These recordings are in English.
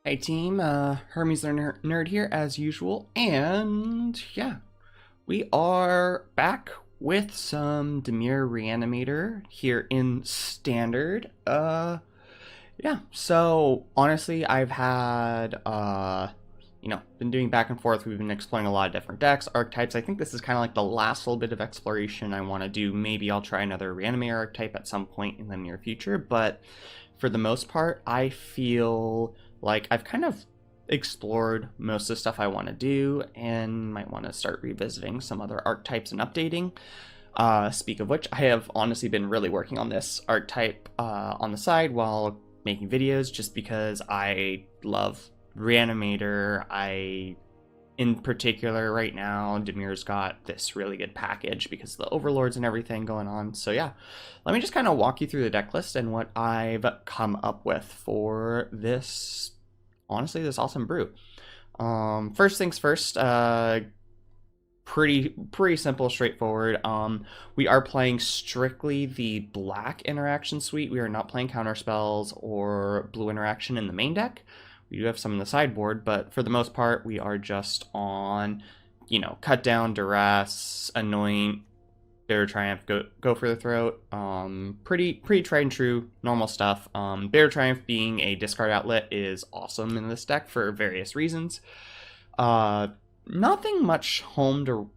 Hey team, Hermes the Nerd here as usual, and yeah, we are back with some Dimir Reanimator here in Standard. Yeah, so honestly, I've had, been doing back and forth. We've been exploring a lot of different decks, archetypes. I think this is kind of like the last little bit of exploration I want to do. Maybe I'll try another Reanimator archetype at some point in the near future, but for the most part, I feel like I've kind of explored most of the stuff I want to do and might want to start revisiting some other archetypes and updating. Speak of which, I have honestly been really working on this archetype on the side while making videos just because I love Reanimator. In particular, right now, Dimir's got this really good package because of the Overlords and everything going on. So yeah, let me just kind of walk you through the deck list and what I've come up with for this, honestly, this awesome brew. First things first, pretty simple, straightforward. We are playing strictly the black interaction suite. We are not playing counter spells or blue interaction in the main deck. We do have some in the sideboard, but for the most part, we are just on, cut down, Duress, Anoint, Bitter Triumph, go for the throat. Pretty tried and true, normal stuff. Bitter Triumph being a discard outlet is awesome in this deck for various reasons. Nothing much to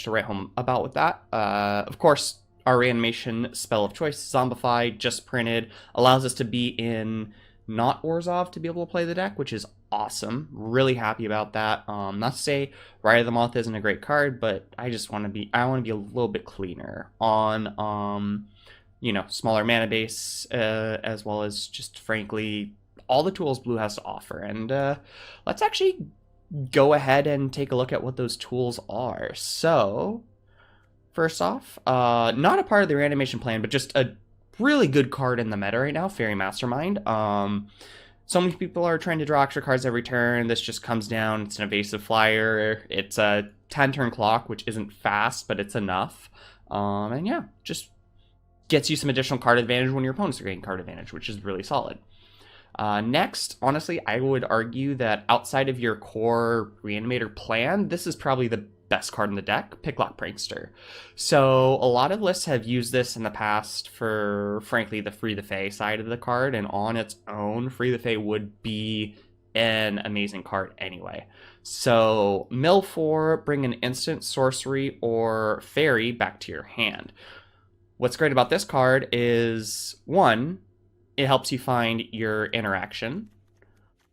write home about with that. Of course, our reanimation spell of choice, Zombify, just printed, allows us to be in not Orzhov to be able to play the deck, which is awesome. Really happy about that. Not to say Ride of the Moth isn't a great card, but I want to be a little bit cleaner on smaller mana base, as well as just frankly all the tools blue has to offer. And let's actually go ahead and take a look at what those tools are. So first off, not a part of the reanimation plan, but just a really good card in the meta right now, Faerie Mastermind. So many people are trying to draw extra cards every turn. This just comes down. It's an evasive flyer. It's a 10-turn clock, which isn't fast, but it's enough. And yeah, just gets you some additional card advantage when your opponents are getting card advantage, which is really solid. Next, honestly, I would argue that outside of your core Reanimator plan, this is probably the best card in the deck, Picklock Prankster. So a lot of lists have used this in the past for, frankly, the Free the Fae side of the card, and on its own, Free the Fae would be an amazing card anyway. So mill 4, bring an instant, sorcery, or fairy back to your hand. What's great about this card is, 1, it helps you find your interaction.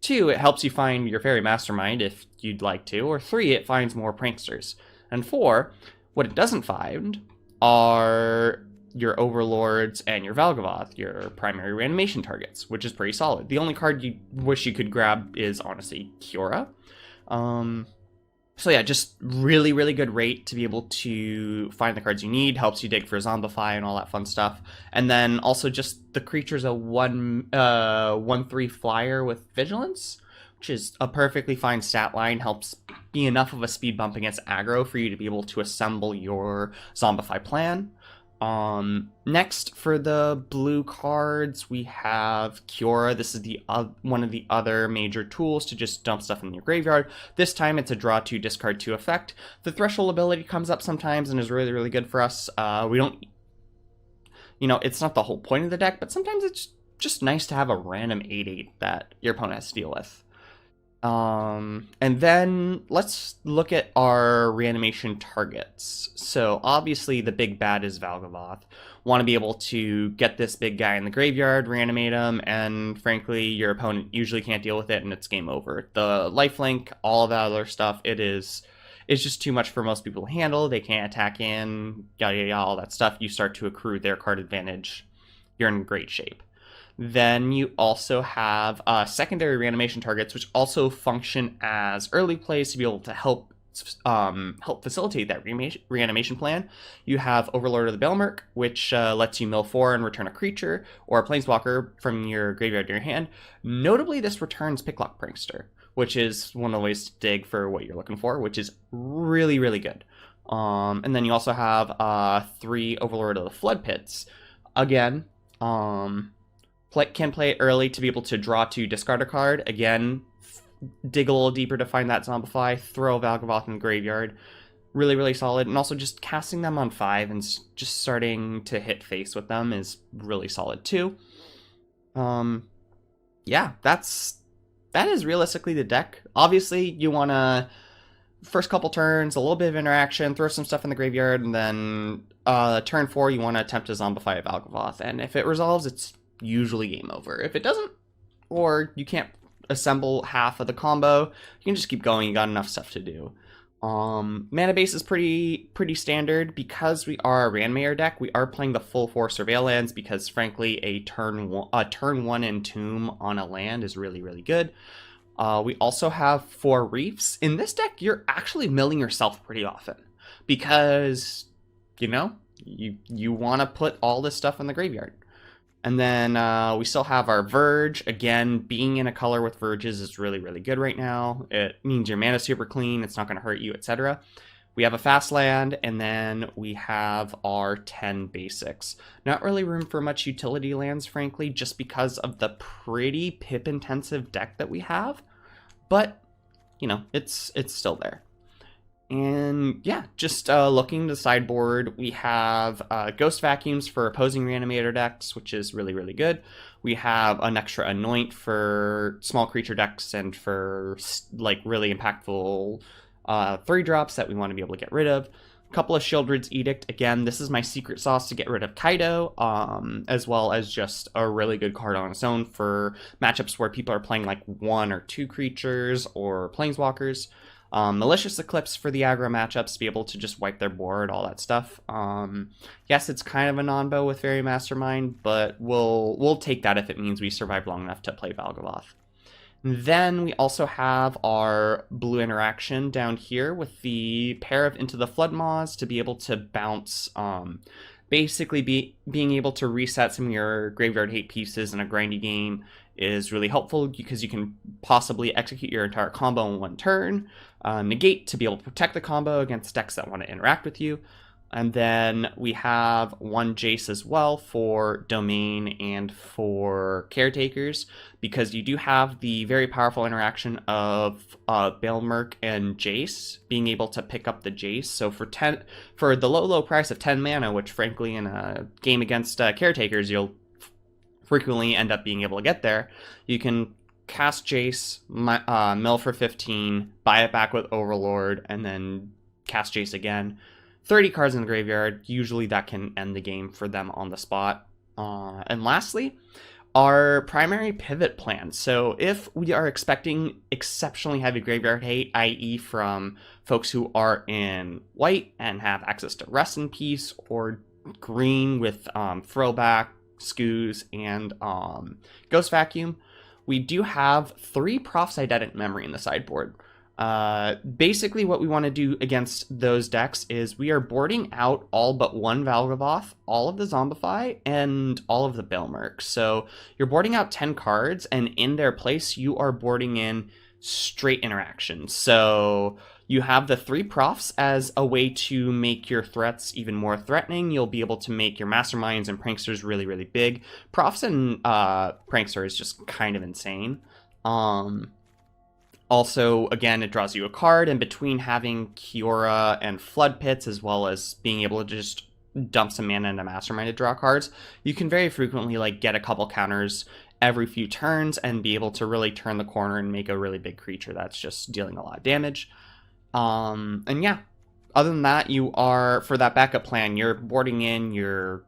2, it helps you find your Faerie Mastermind if you'd like to. Or 3, it finds more Pranksters. And 4, what it doesn't find are your Overlords and your Valgavoth, your primary reanimation targets, which is pretty solid. The only card you wish you could grab is, honestly, Kiora. So yeah, just really good rate to be able to find the cards you need, helps you dig for Zombify and all that fun stuff. And then also just the creature's a 1/3 flyer with Vigilance, which is a perfectly fine stat line, helps be enough of a speed bump against aggro for you to be able to assemble your Zombify plan. Next, for the blue cards, we have Kiora. This is the one of the other major tools to just dump stuff in your graveyard. This time it's a draw 2, discard 2 effect. The threshold ability comes up sometimes and is really good for us. We don't, it's not the whole point of the deck, but sometimes it's just nice to have a random 8/8 that your opponent has to deal with. And then let's look at our reanimation targets. So obviously the big bad is Valgavoth. Want to be able to get this big guy in the graveyard, reanimate him, and frankly your opponent usually can't deal with it and it's game over. The lifelink, all of that other stuff, it's just too much for most people to handle. They can't attack in, yada, all that stuff. You start to accrue their card advantage. You're in great shape. Then you also have secondary reanimation targets, which also function as early plays to be able to help facilitate that reanimation plan. You have Overlord of the Balemurk, which lets you mill 4 and return a creature or a planeswalker from your graveyard to your hand. Notably, this returns Picklock Prankster, which is one of the ways to dig for what you're looking for, which is really good. And then you also have 3 Overlord of the Floodpits. Again, can play it early to be able to draw to discard a card. Again, dig a little deeper to find that Zombify, throw Valgavoth in the graveyard. Really, really solid. And also just casting them on 5 and just starting to hit face with them is really solid too. Yeah, that is realistically the deck. Obviously, you want to, first couple turns, a little bit of interaction, throw some stuff in the graveyard, and then turn 4, you want to attempt to Zombify a Valgavoth. And if it resolves, it's usually game over. If it doesn't, or you can't assemble half of the combo, you can just keep going. You got enough stuff to do. Mana base is pretty standard. Because we are a Reanimator deck, we are playing the full 4 Surveillance because frankly a turn 1 Entomb on a land is really, really good. We also have 4 Reefs. In this deck, you're actually milling yourself pretty often because, you know, you want to put all this stuff in the graveyard. And then we still have our Verge. Again, being in a color with Verges is really, really good right now. It means your mana's super clean, it's not going to hurt you, etc. We have a fast land, and then we have our 10 basics. Not really room for much utility lands, frankly, just because of the pretty pip-intensive deck that we have. But, you know, it's still there. And yeah, just looking at the sideboard, we have Ghost Vacuums for opposing Reanimator decks, which is really, really good. We have an extra Anoint for small creature decks and for like really impactful 3-drops that we want to be able to get rid of. A couple of Shieldred's Edict. Again, this is my secret sauce to get rid of Kaido, as well as just a really good card on its own for matchups where people are playing like 1 or 2 creatures or planeswalkers. Malicious Eclipse for the aggro matchups to be able to just wipe their board, all that stuff. Yes, it's kind of a non-bow with Faerie Mastermind, but we'll take that if it means we survive long enough to play Valgavoth. Then we also have our blue interaction down here with the pair of Into the Floodmaws to be able to bounce, basically being able to reset some of your graveyard hate pieces in a grindy game is really helpful because you can possibly execute your entire combo in 1 turn. Negate to be able to protect the combo against decks that want to interact with you. And then we have 1 Jace as well for Domain and for Caretakers, because you do have the very powerful interaction of Balemurk and Jace being able to pick up the Jace. So for the low price of 10 mana, which frankly in a game against Caretakers you'll frequently end up being able to get there, you can cast Jace, mill for 15, buy it back with Overlord, and then cast Jace again. 30 cards in the graveyard, usually that can end the game for them on the spot. And lastly, our primary pivot plan. So if we are expecting exceptionally heavy graveyard hate, i.e. from folks who are in white and have access to Rest in Peace, or green with Throwback, Scoos, and Ghost Vacuum, we do have 3 Proph's Eidetic Memory in the sideboard. Basically what we want to do against those decks is we are boarding out all but 1 Valgavoth, all of the Zombify, and all of the Balemurk. So you're boarding out 10 cards, and in their place you are boarding in straight interaction. So you have the 3 Profs as a way to make your threats even more threatening. You'll be able to make your Masterminds and Pranksters really, really big. Profs and Prankster is just kind of insane. Also, again, it draws you a card, and between having Kiora and Floodpits, as well as being able to just dump some mana into Mastermind to draw cards, you can very frequently like get a couple counters every few turns and be able to really turn the corner and make a really big creature that's just dealing a lot of damage. And yeah, other than that, you are, for that backup plan, you're boarding in your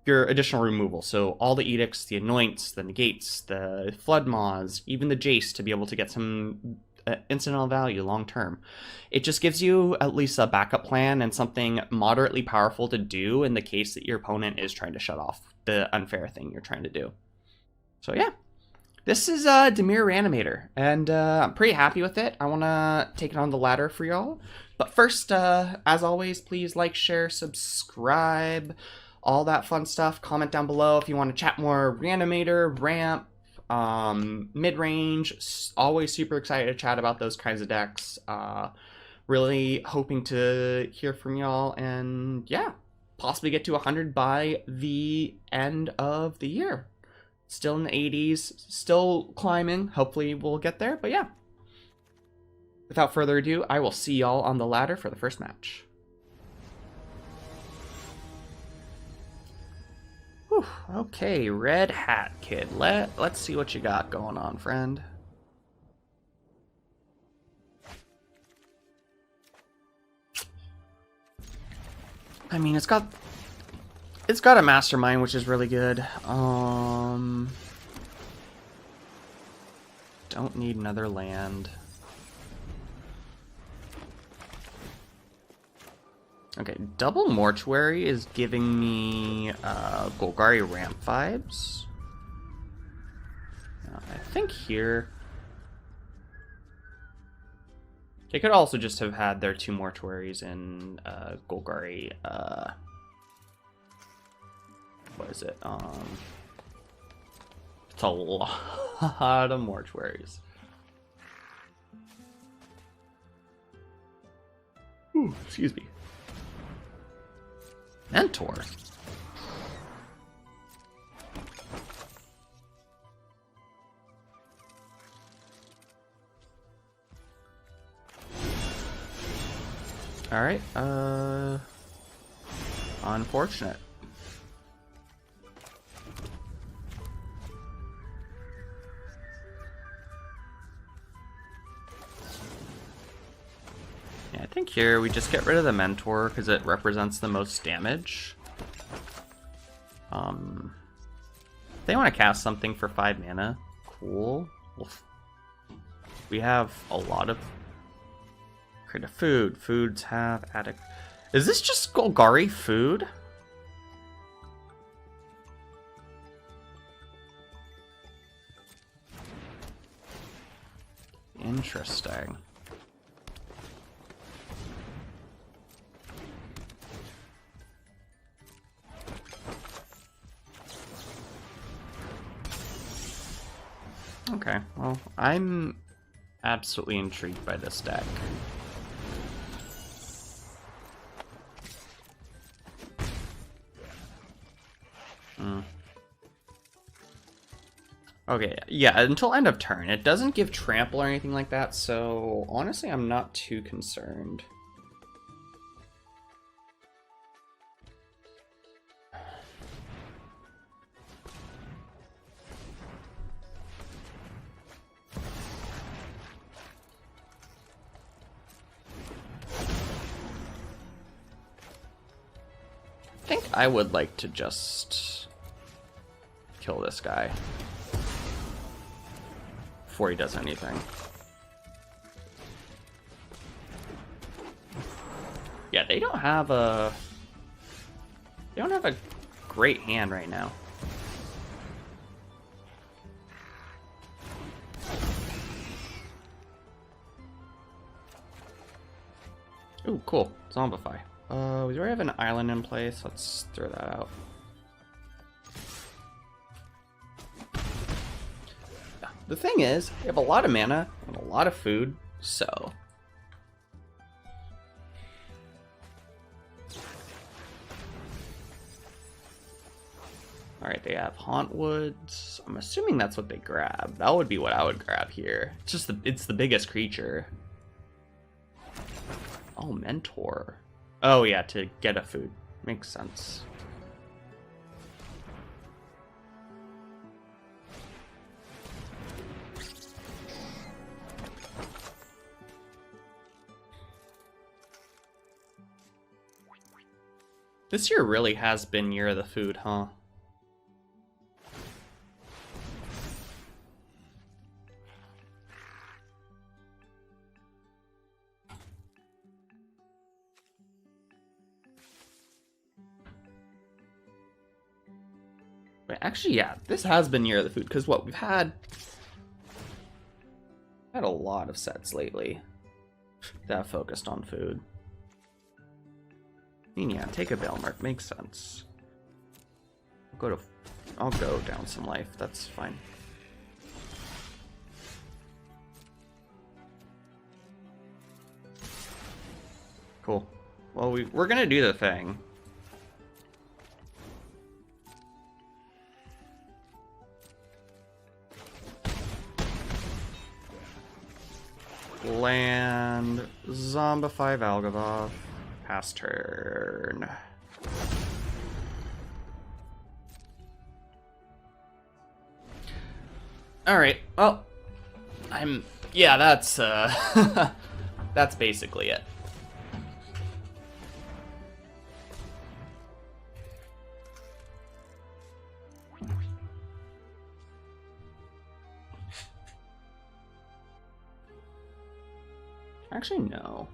additional removal. So all the Edicts, the Anoints, the Negates, the Floodmaws, even the Jace to be able to get some incidental value long term. It just gives you at least a backup plan and something moderately powerful to do in the case that your opponent is trying to shut off the unfair thing you're trying to do. So yeah, this is Dimir Reanimator, and I'm pretty happy with it. I want to take it on the ladder for y'all. But first, as always, please like, share, subscribe, all that fun stuff. Comment down below if you want to chat more Reanimator, Ramp, mid-range. Always super excited to chat about those kinds of decks. Really hoping to hear from y'all, and yeah, possibly get to 100 by the end of the year. Still in the 80s, still climbing. Hopefully we'll get there, but yeah. Without further ado, I will see y'all on the ladder for the first match. Whew, okay, Red Hat Kid. Let's see what you got going on, friend. I mean, it's got a Mastermind, which is really good. Don't need another land. Okay, double Mortuary is giving me Golgari ramp vibes. I think here they could also just have had their 2 Mortuaries in Golgari. What is it? It's a lot of Mortuaries. Ooh, excuse me. Mentor. All right. Unfortunate. Yeah, I think here we just get rid of the Mentor because it represents the most damage. They want to cast something for 5 mana. Cool. We have a lot of creative food. Foods have addict. Is this just Golgari food? Interesting. Okay, well, I'm absolutely intrigued by this deck. Okay, yeah, until end of turn. It doesn't give trample or anything like that, so honestly, I'm not too concerned. I think I would like to just kill this guy before he does anything. Yeah, they don't have a great hand right now. Ooh, cool. Zombify. We already have an island in place. Let's throw that out. The thing is, we have a lot of mana and a lot of food, so... Alright, they have Hauntwoods. I'm assuming that's what they grab. That would be what I would grab here. It's just it's the biggest creature. Oh, Mentor. Oh yeah, to get a food. Makes sense. This year really has been year of the food, huh? Wait, actually, yeah, this has been year of the food, because what we've had a lot of sets lately that have focused on food. I mean, yeah, take a Balemurk, makes sense. I'll go down some life, that's fine. Cool. Well, we're gonna do the thing. Land, Zombify Valgavoth, pass turn. Alright, well, yeah, that's, that's basically it. Actually, no.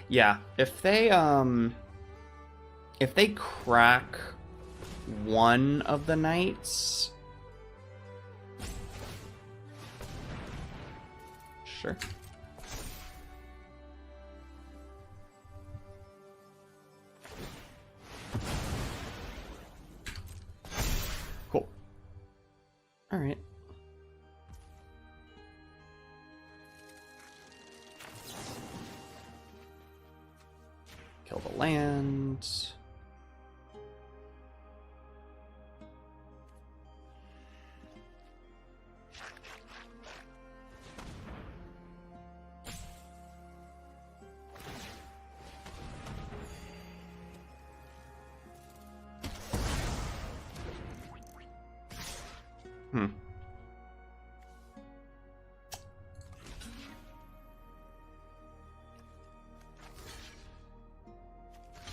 Yeah, if they crack one of the knights, sure. Cool. All right. Kill the land.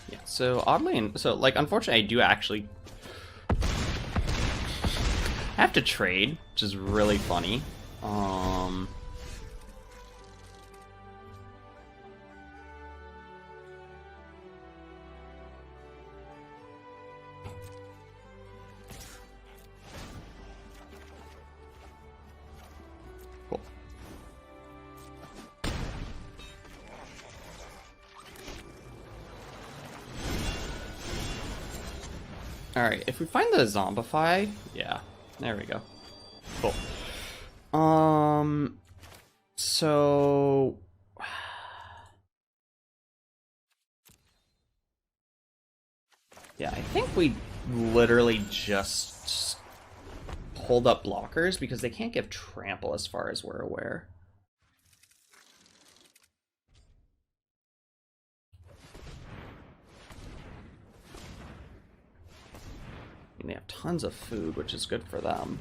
Yeah, so oddly, like, unfortunately, I do actually have to trade, which is really funny. Cool. Alright, if we find the Zombify, yeah, there we go. Cool. So... yeah, I think we literally just hold up blockers because they can't give trample as far as we're aware. And they have tons of food, which is good for them.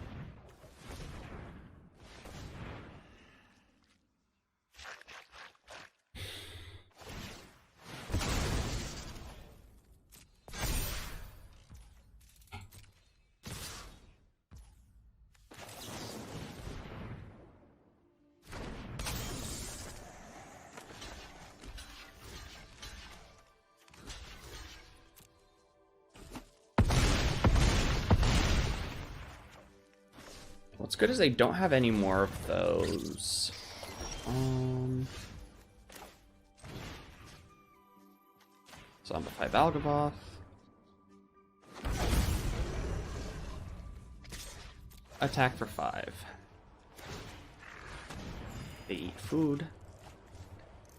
What's good is they don't have any more of those. Zombify Valgavoth. Attack for 5. They eat food.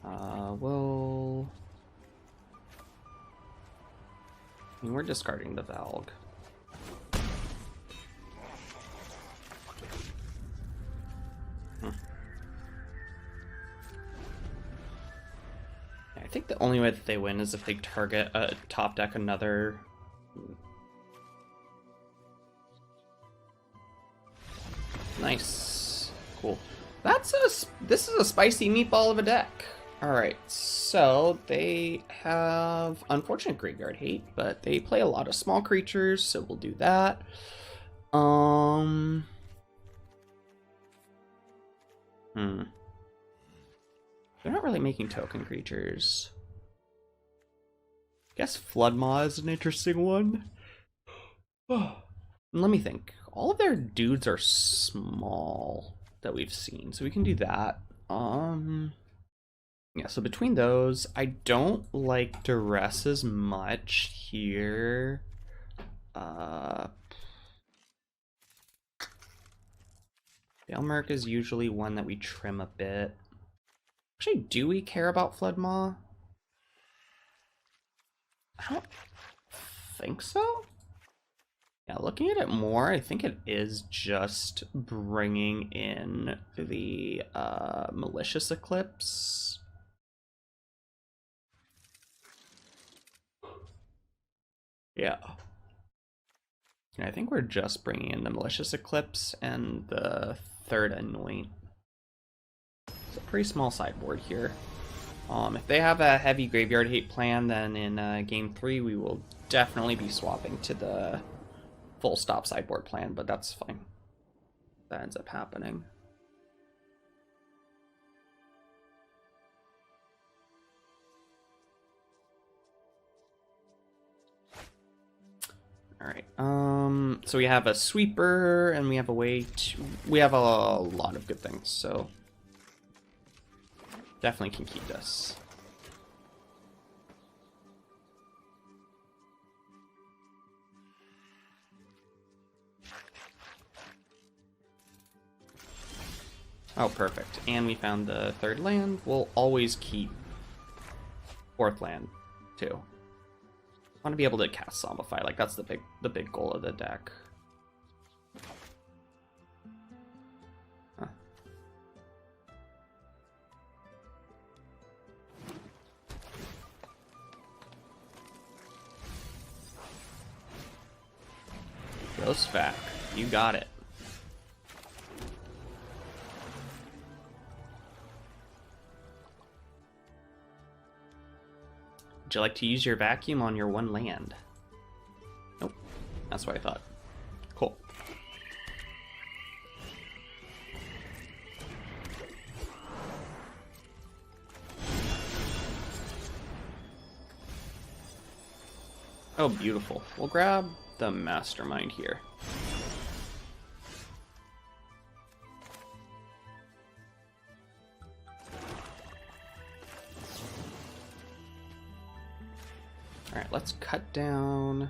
Well... I mean, we're discarding the Valg. I think the only way that they win is if they target top deck another. Nice, cool. This is a spicy meatball of a deck. All right, so they have unfortunate graveyard hate, but they play a lot of small creatures, so we'll do that. They're not really making token creatures. I guess Floodmaw is an interesting one. Let me think. All of their dudes are small that we've seen, so we can do that. Yeah, so between those, I don't like Duress as much here. Balemurk is usually one that we trim a bit. Actually, do we care about Floodmaw? I don't think so. Yeah, looking at it more, I think it is just bringing in the Malicious Eclipse. Yeah. I think we're just bringing in the Malicious Eclipse and the third Anoint. It's a pretty small sideboard here. If they have a heavy graveyard hate plan, then in game 3 we will definitely be swapping to the full stop sideboard plan, but that's fine. That ends up happening. All right. So we have a sweeper, and we have a way to. We have a lot of good things, so definitely can keep this. Oh, perfect. And we found the third land. We'll always keep fourth land too. I want to be able to cast Zombify. Like, that's the big goal of the deck. Huh. Ghost back. You got it. Would you like to use your vacuum on your one land? Nope. That's what I thought. Cool. Oh, beautiful. We'll grab the Mastermind here. Alright, let's cut down.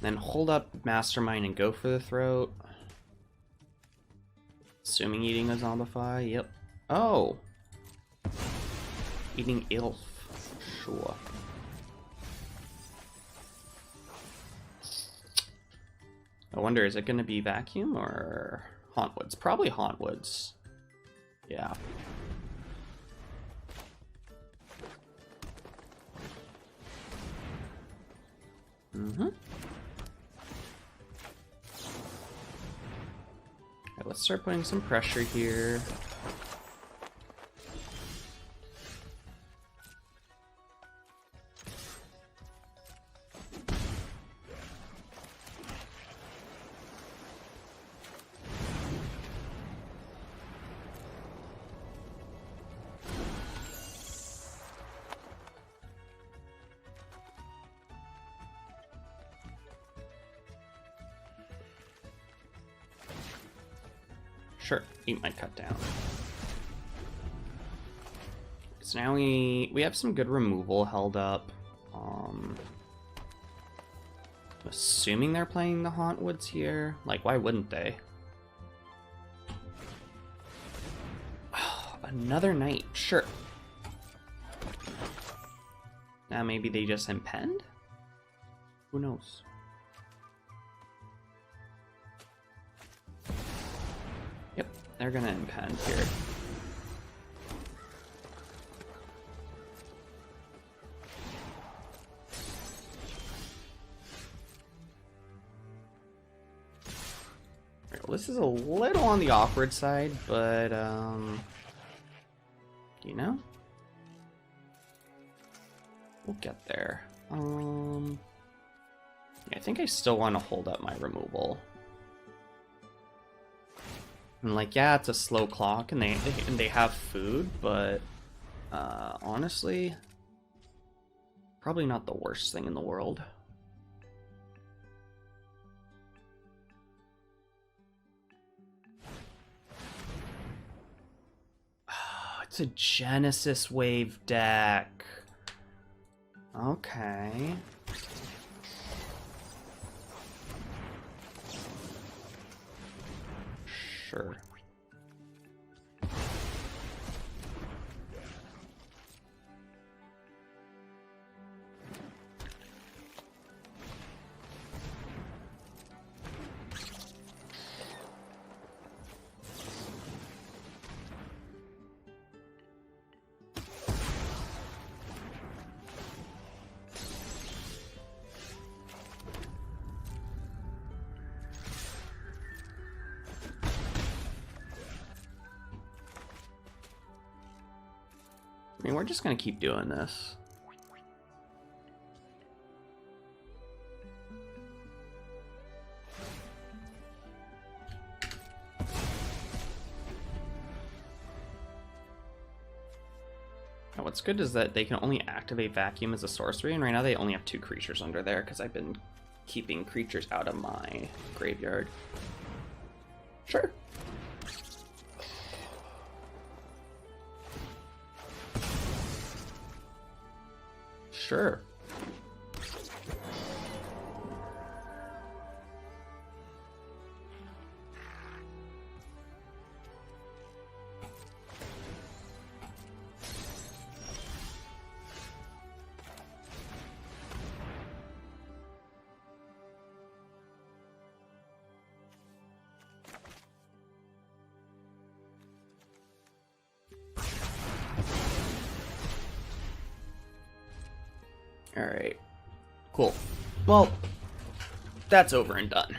Then hold up Mastermind and go for the throat. Assuming eating a Zombify, yep. Oh! Eating Ilf, sure. I wonder, is it going to be Vacuum or Hauntwoods? Probably Hauntwoods. Yeah. Mm-hmm. Right, let's start putting some pressure here. Sure, eat my cut down. So now we have some good removal held up. Assuming they're playing the Hauntwoods here. Like, why wouldn't they? Another night, sure. Now maybe they just impend? Who knows? Yep, they're gonna impend here. Well, this is a little on the awkward side, but you know, we'll get there. I think I still want to hold up my removal. And like, yeah, it's a slow clock, and they have food, but honestly, probably not the worst thing in the world. It's a Genesis Wave deck. Okay. Sure. I mean, we're just gonna keep doing this. Now, what's good is that they can only activate Vacuum as a sorcery, and right now they only have 2 creatures under there because I've been keeping creatures out of my graveyard. Sure. Sure. Alright. Cool. Well, that's over and done.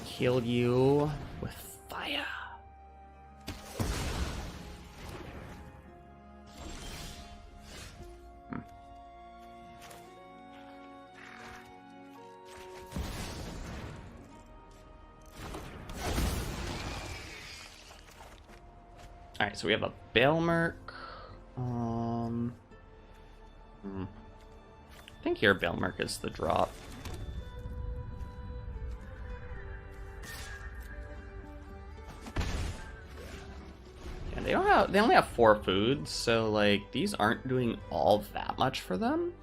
Heal you with fire. Alright, so we have a Balemurk. I think here Balemurk is the drop. Yeah, they only have 4 foods, so like these aren't doing all that much for them.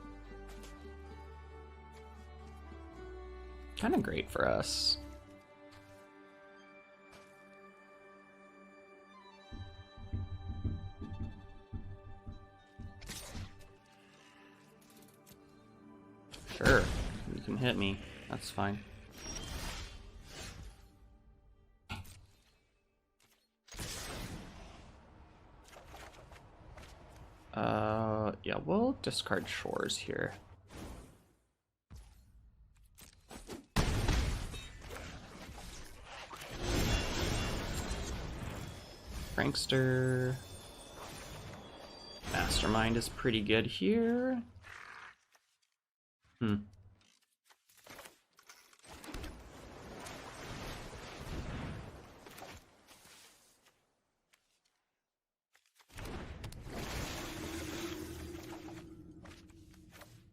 Kind of great for us. Sure, you can hit me. That's fine. Yeah, we'll discard Shores here. Prankster. Mastermind is pretty good here.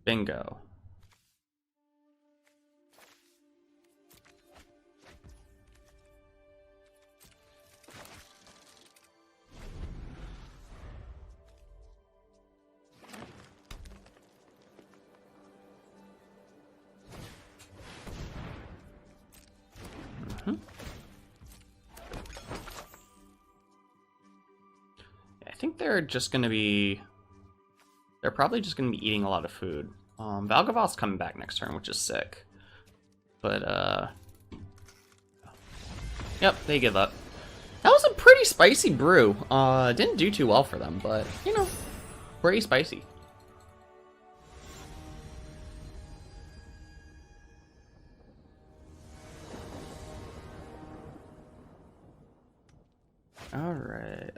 Bingo. I think they're just going to be... They're probably just going to be eating a lot of food. Valgavoth's coming back next turn, which is sick. But, yep, they give up. That was a pretty spicy brew. Didn't do too well for them, but, you know, pretty spicy. Alright,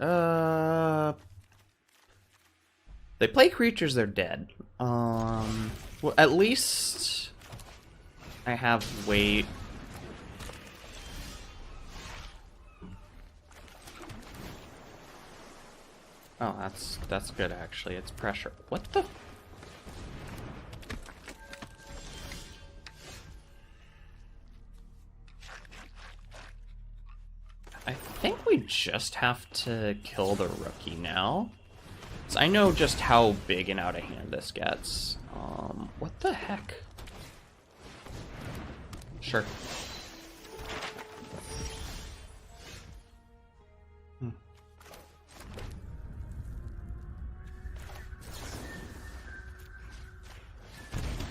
they play creatures, they're dead. Well, at least I have weight. Oh, that's good actually. It's pressure. What the? I think we just have to kill the rookie now. So I know just how big and out of hand this gets. What the heck? Sure.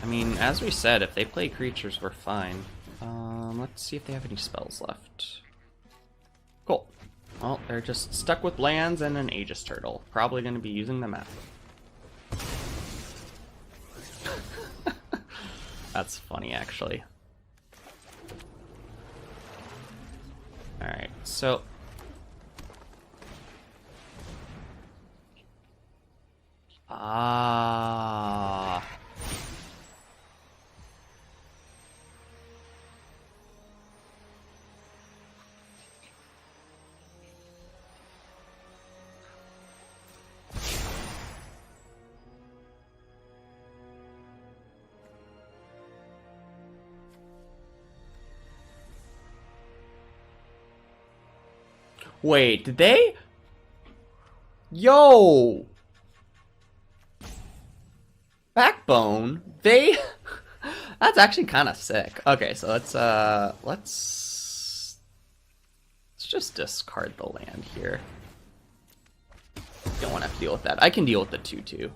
I mean, as we said, if they play creatures, we're fine. Let's see if they have any spells left. Cool. Well, they're just stuck with lands and an Aegis Turtle. Probably going to be using them after. That's funny, actually. Alright, so... Ah... Wait, did they? Yo! Backbone? They... That's actually kind of sick. Okay, so let's just discard the land here. Don't want to have to deal with that. I can deal with the 2/2.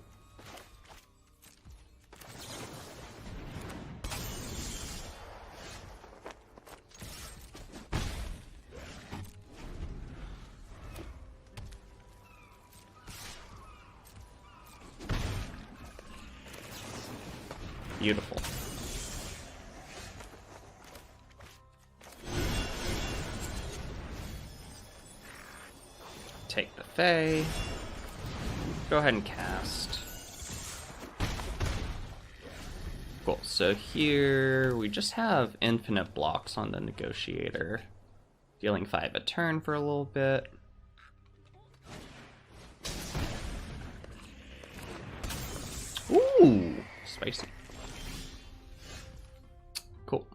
Beautiful. Take the Fae. Go ahead and cast. Cool. So here we just have infinite blocks on the Negotiator. Dealing 5 a turn for a little bit. Ooh, spicy. Cool.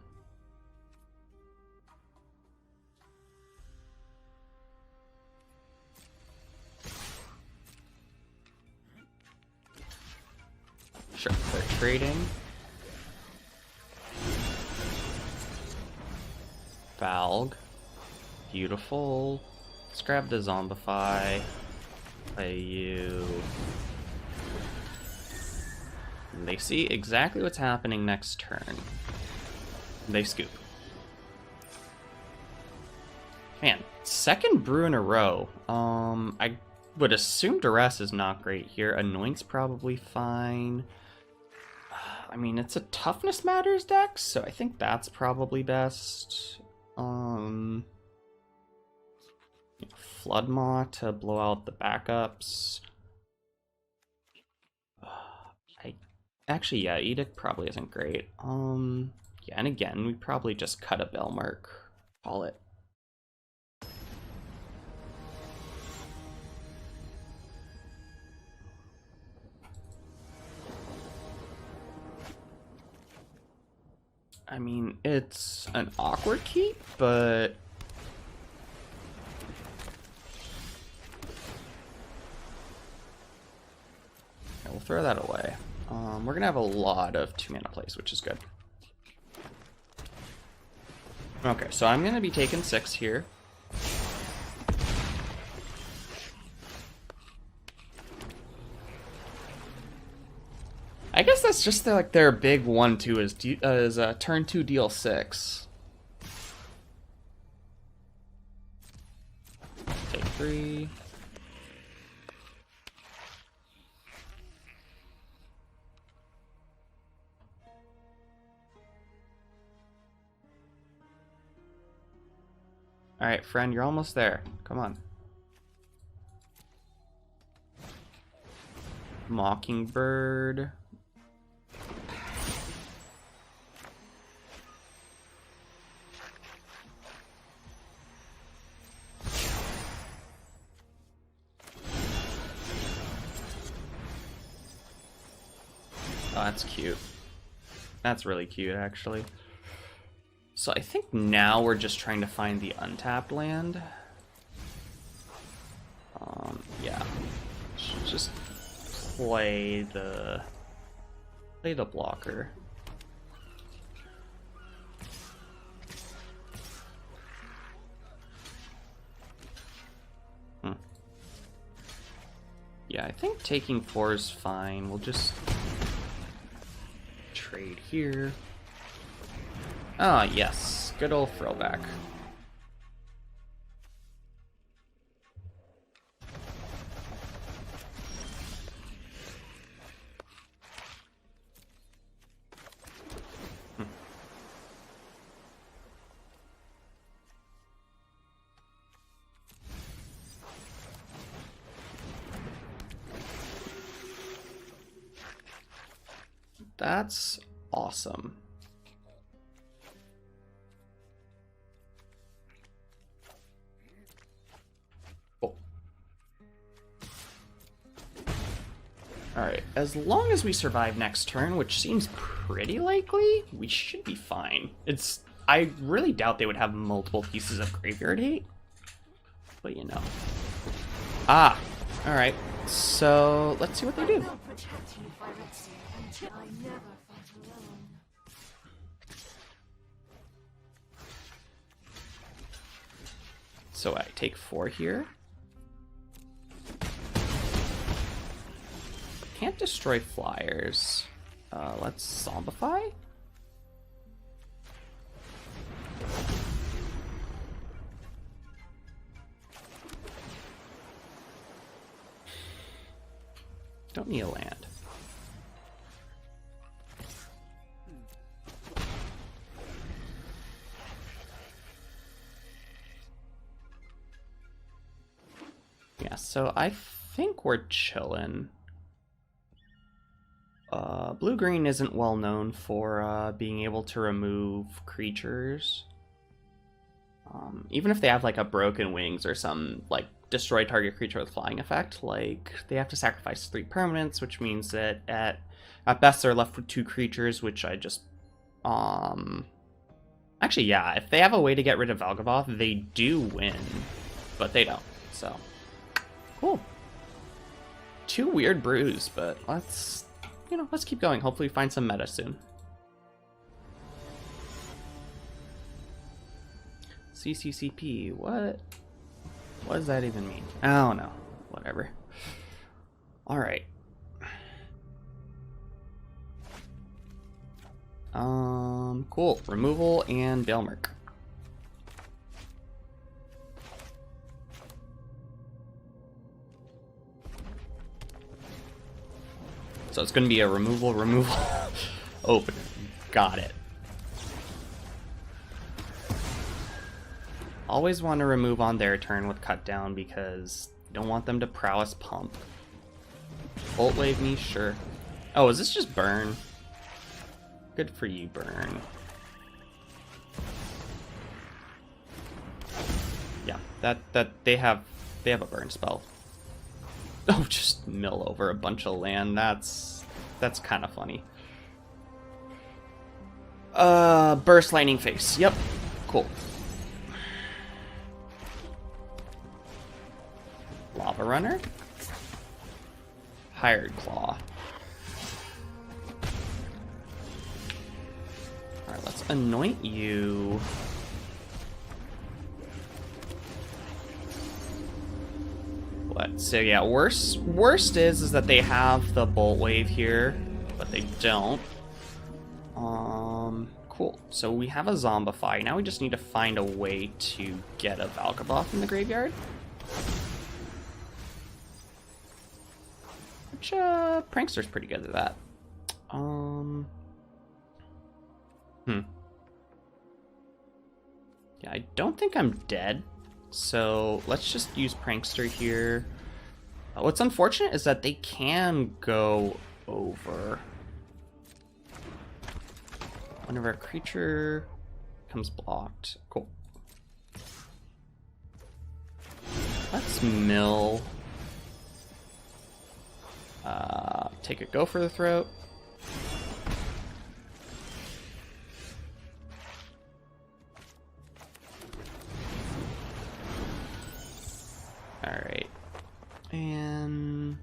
Sure, they're trading. Valg. Beautiful. Let's grab the Zombify. Play you. And they see exactly what's happening next turn. They scoop. Man, second brew in a row. I would assume Duress is not great here. Anoint's probably fine. I mean, it's a Toughness Matters deck, so I think that's probably best. Floodmaw to blow out the backups. Actually, yeah, Edict probably isn't great. Yeah, and again, we probably just cut a Balemurk. Call it. I mean, it's an awkward keep, but... Yeah, we'll throw that away. We're gonna have a lot of 2-mana plays, which is good. Okay, so I'm gonna be taking 6 here. I guess that's just their big 1/2 is turn 2 deal 6. Take 3. Alright, friend, you're almost there. Come on. Mockingbird. Oh, that's cute. That's really cute, actually. So I think now we're just trying to find the untapped land. Yeah. Just play the blocker. Yeah, I think taking 4 is fine. We'll just trade here. Ah, yes. Good old throwback. That's awesome. Cool. Alright, as long as we survive next turn, which seems pretty likely, we should be fine. I really doubt they would have multiple pieces of graveyard hate. But you know. Ah! Alright, so let's see what they do. So I take 4 here. Can't destroy flyers. Let's Zombify. Don't need a land. Yeah, so I think we're chillin'. Blue-green isn't well known for being able to remove creatures. Even if they have like a broken wings or some like destroy target creature with flying effect, like they have to sacrifice 3 permanents, which means that at best they're left with 2 creatures, which I just actually, yeah, if they have a way to get rid of Valgavoth, they do win, but they don't. So cool. 2 weird brews, but let's keep going. Hopefully we find some meta soon. CCCP, what does that even mean? I don't know. Whatever. Alright. Cool. Removal and Balemurk. So it's going to be a removal, opener. Got it. Always want to remove on their turn with cut down because you don't want them to prowess pump. Bolt wave me, sure. Oh, is this just burn? Good for you, burn. Yeah, that they have a burn spell. Oh, just mill over a bunch of land. That's kind of funny. Burst lightning face. Yep, cool. Lava runner. Hired claw. All right, let's anoint you. So yeah, worst is that they have the bolt wave here, but they don't. Cool. So we have a Zombify. Now we just need to find a way to get a Valgavoth in the graveyard. Which Prankster's pretty good at that. Yeah, I don't think I'm dead. So let's just use Prankster here. What's unfortunate is that they can go over. Whenever a creature becomes blocked. Cool. Let's mill. Take a go for the throat. Alright. And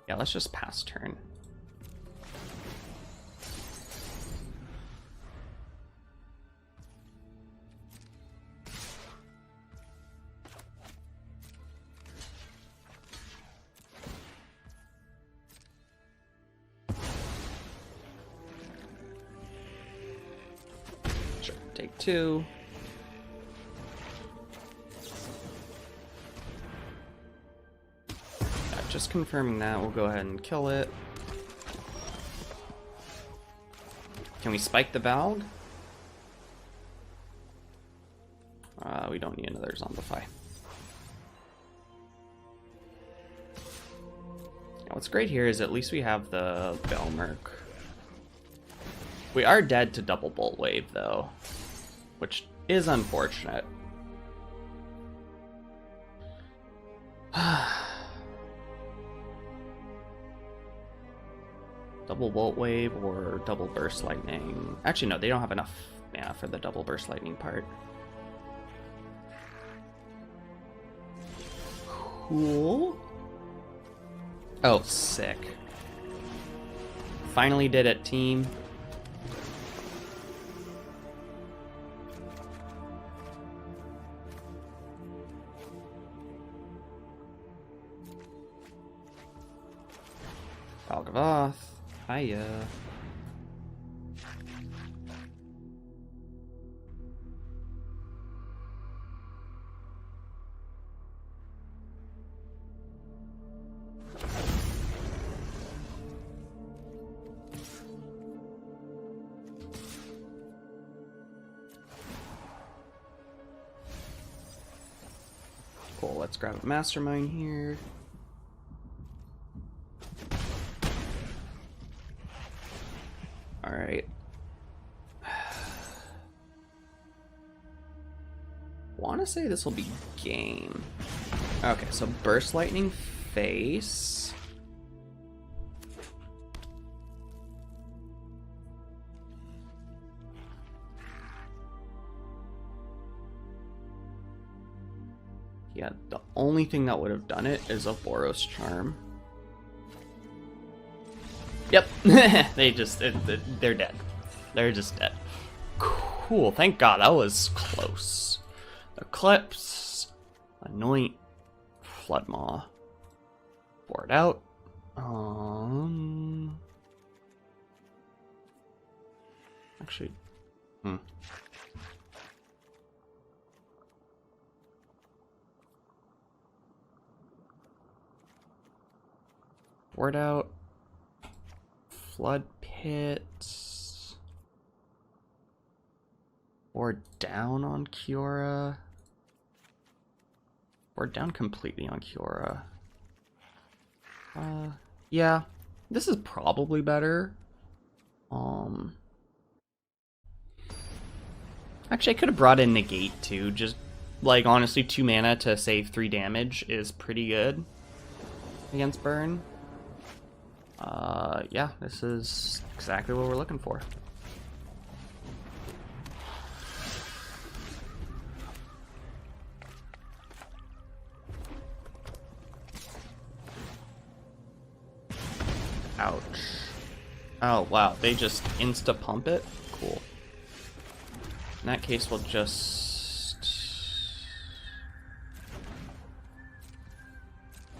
yeah, let's just pass turn. Take 2. Yeah, just confirming that, we'll go ahead and kill it. Can we spike the Valg? We don't need another Zombify. Now, what's great here is at least we have the Balemurk. We are dead to double Bolt Wave, though, which is unfortunate. Double Bolt Wave or double Burst Lightning. Actually, no, they don't have enough mana for the double Burst Lightning part. Cool. Oh, sick. Finally did it, team. Valgavoth. Hiya. Cool, let's grab a Mastermind here. Alright. Want to say this will be game. Okay, so Burst Lightning face. Yeah, the only thing that would have done it is a Boros Charm. Yep, they're dead. They're just dead. Cool, thank God, that was close. Eclipse, Anoint, Floodmaw. Board out. Actually, Board out. Floodpits. Or down on Kiora. Or down completely on Kiora. Yeah, this is probably better. Actually, I could have brought in Negate too. Just like honestly, 2 mana to save 3 damage is pretty good against burn. Yeah, this is exactly what we're looking for. Ouch. Oh, wow, they just insta-pump it? Cool. In that case, we'll just...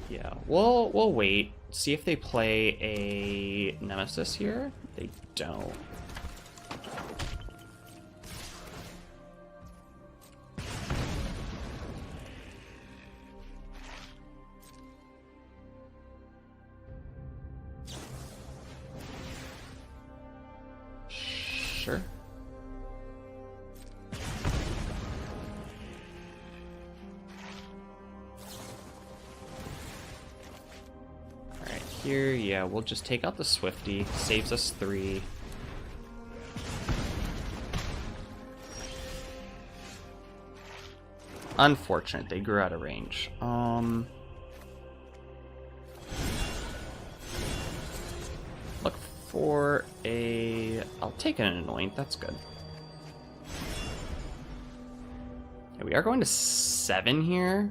Yeah, we'll wait. See if they play a Nemesis here. They don't. Sure. Here, yeah, we'll just take out the Swifty. Saves us 3. Unfortunate, they grew out of range. Look for a... I'll take an Anoint, that's good. Yeah, we are going to 7 here.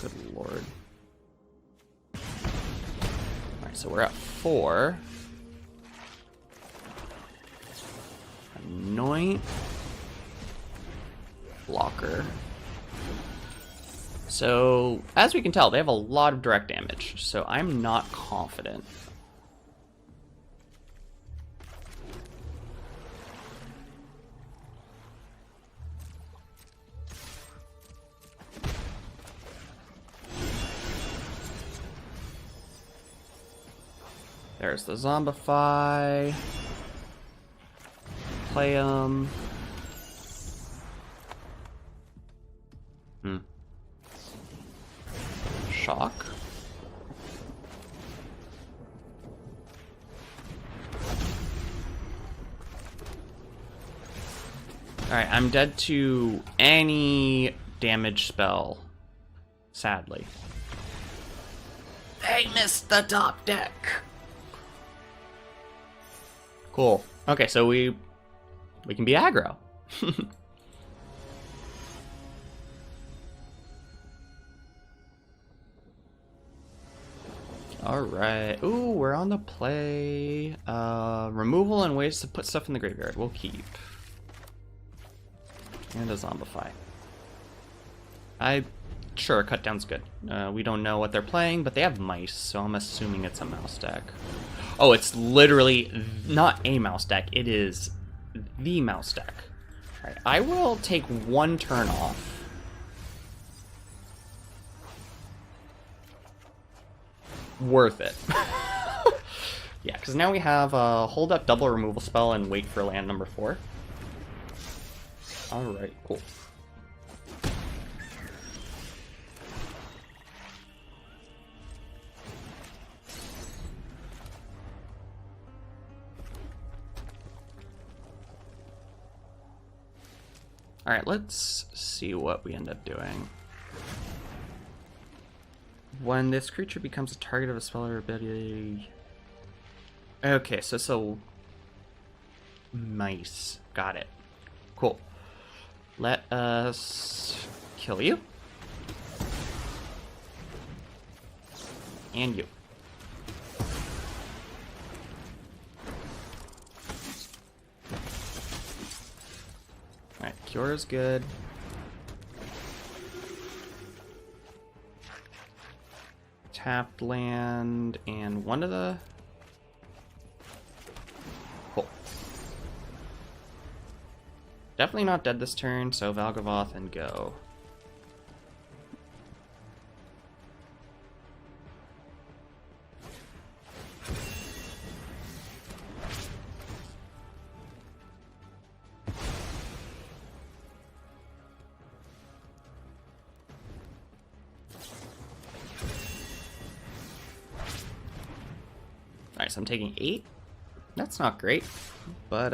Good lord. Alright, so we're at 4. Anoint. Blocker. So, as we can tell, they have a lot of direct damage, so I'm not confident. There's the Zombify. Play 'em. shock. Alright, I'm dead to any damage spell, sadly. They missed the top deck! Cool. Okay, so we can be aggro. Alright. Ooh, we're on the play. Removal and ways to put stuff in the graveyard. We'll keep. And a Zombify. Sure, cut down's good. We don't know what they're playing, but they have mice, so I'm assuming it's a mouse deck. Oh, it's literally not a mouse deck, it is the mouse deck. Alright, I will take one turn off. Worth it. Yeah, because now we have a hold up double removal spell and wait for land number 4. Alright, cool. Alright, let's see what we end up doing. When this creature becomes a target of a spell or ability... Okay, so mice. Got it. Cool. Let us kill you. And you. Alright, Kiora's good. Tapped land and one of the... Cool. Definitely not dead this turn, so Valgavoth and go. Alright, so I'm taking 8. That's not great, but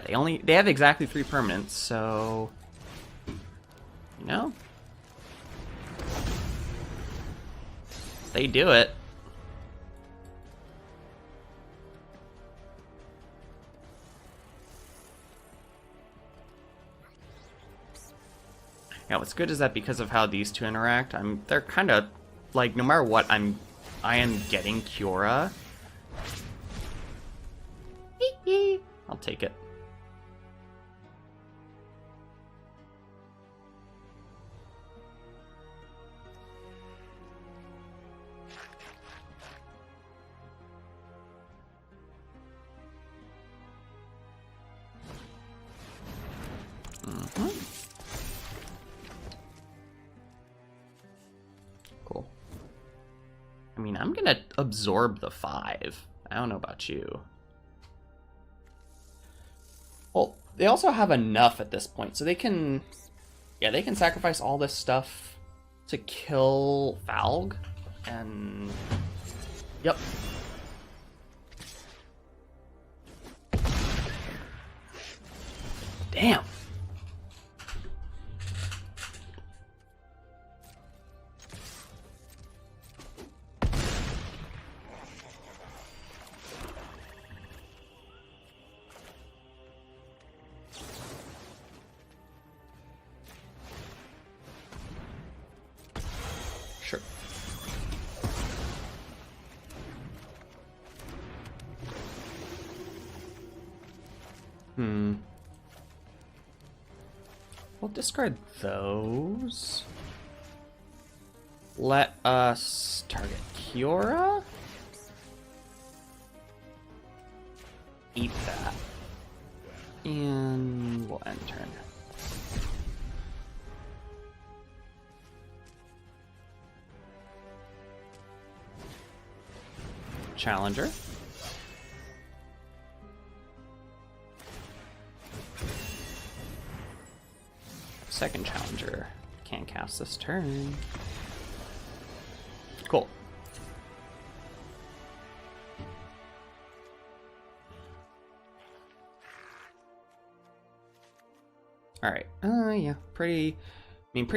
yeah, they have exactly 3 permanents, so you know, they do it. Yeah, what's good is that because of how these two interact, they're kind of like, no matter what, I am getting Kiora. I'll take it. Cool. I mean, I'm gonna absorb the 5. I don't know about you. Well, they also have enough at this point, so they can... Yeah, they can sacrifice all this stuff to kill Valg, and... Yep. Damn. Sure. We'll discard those. Let us target Kiora. Eat that. And we'll end turn. Challenger. second challenger. Can't cast this turn. Cool. Alright, yeah, pretty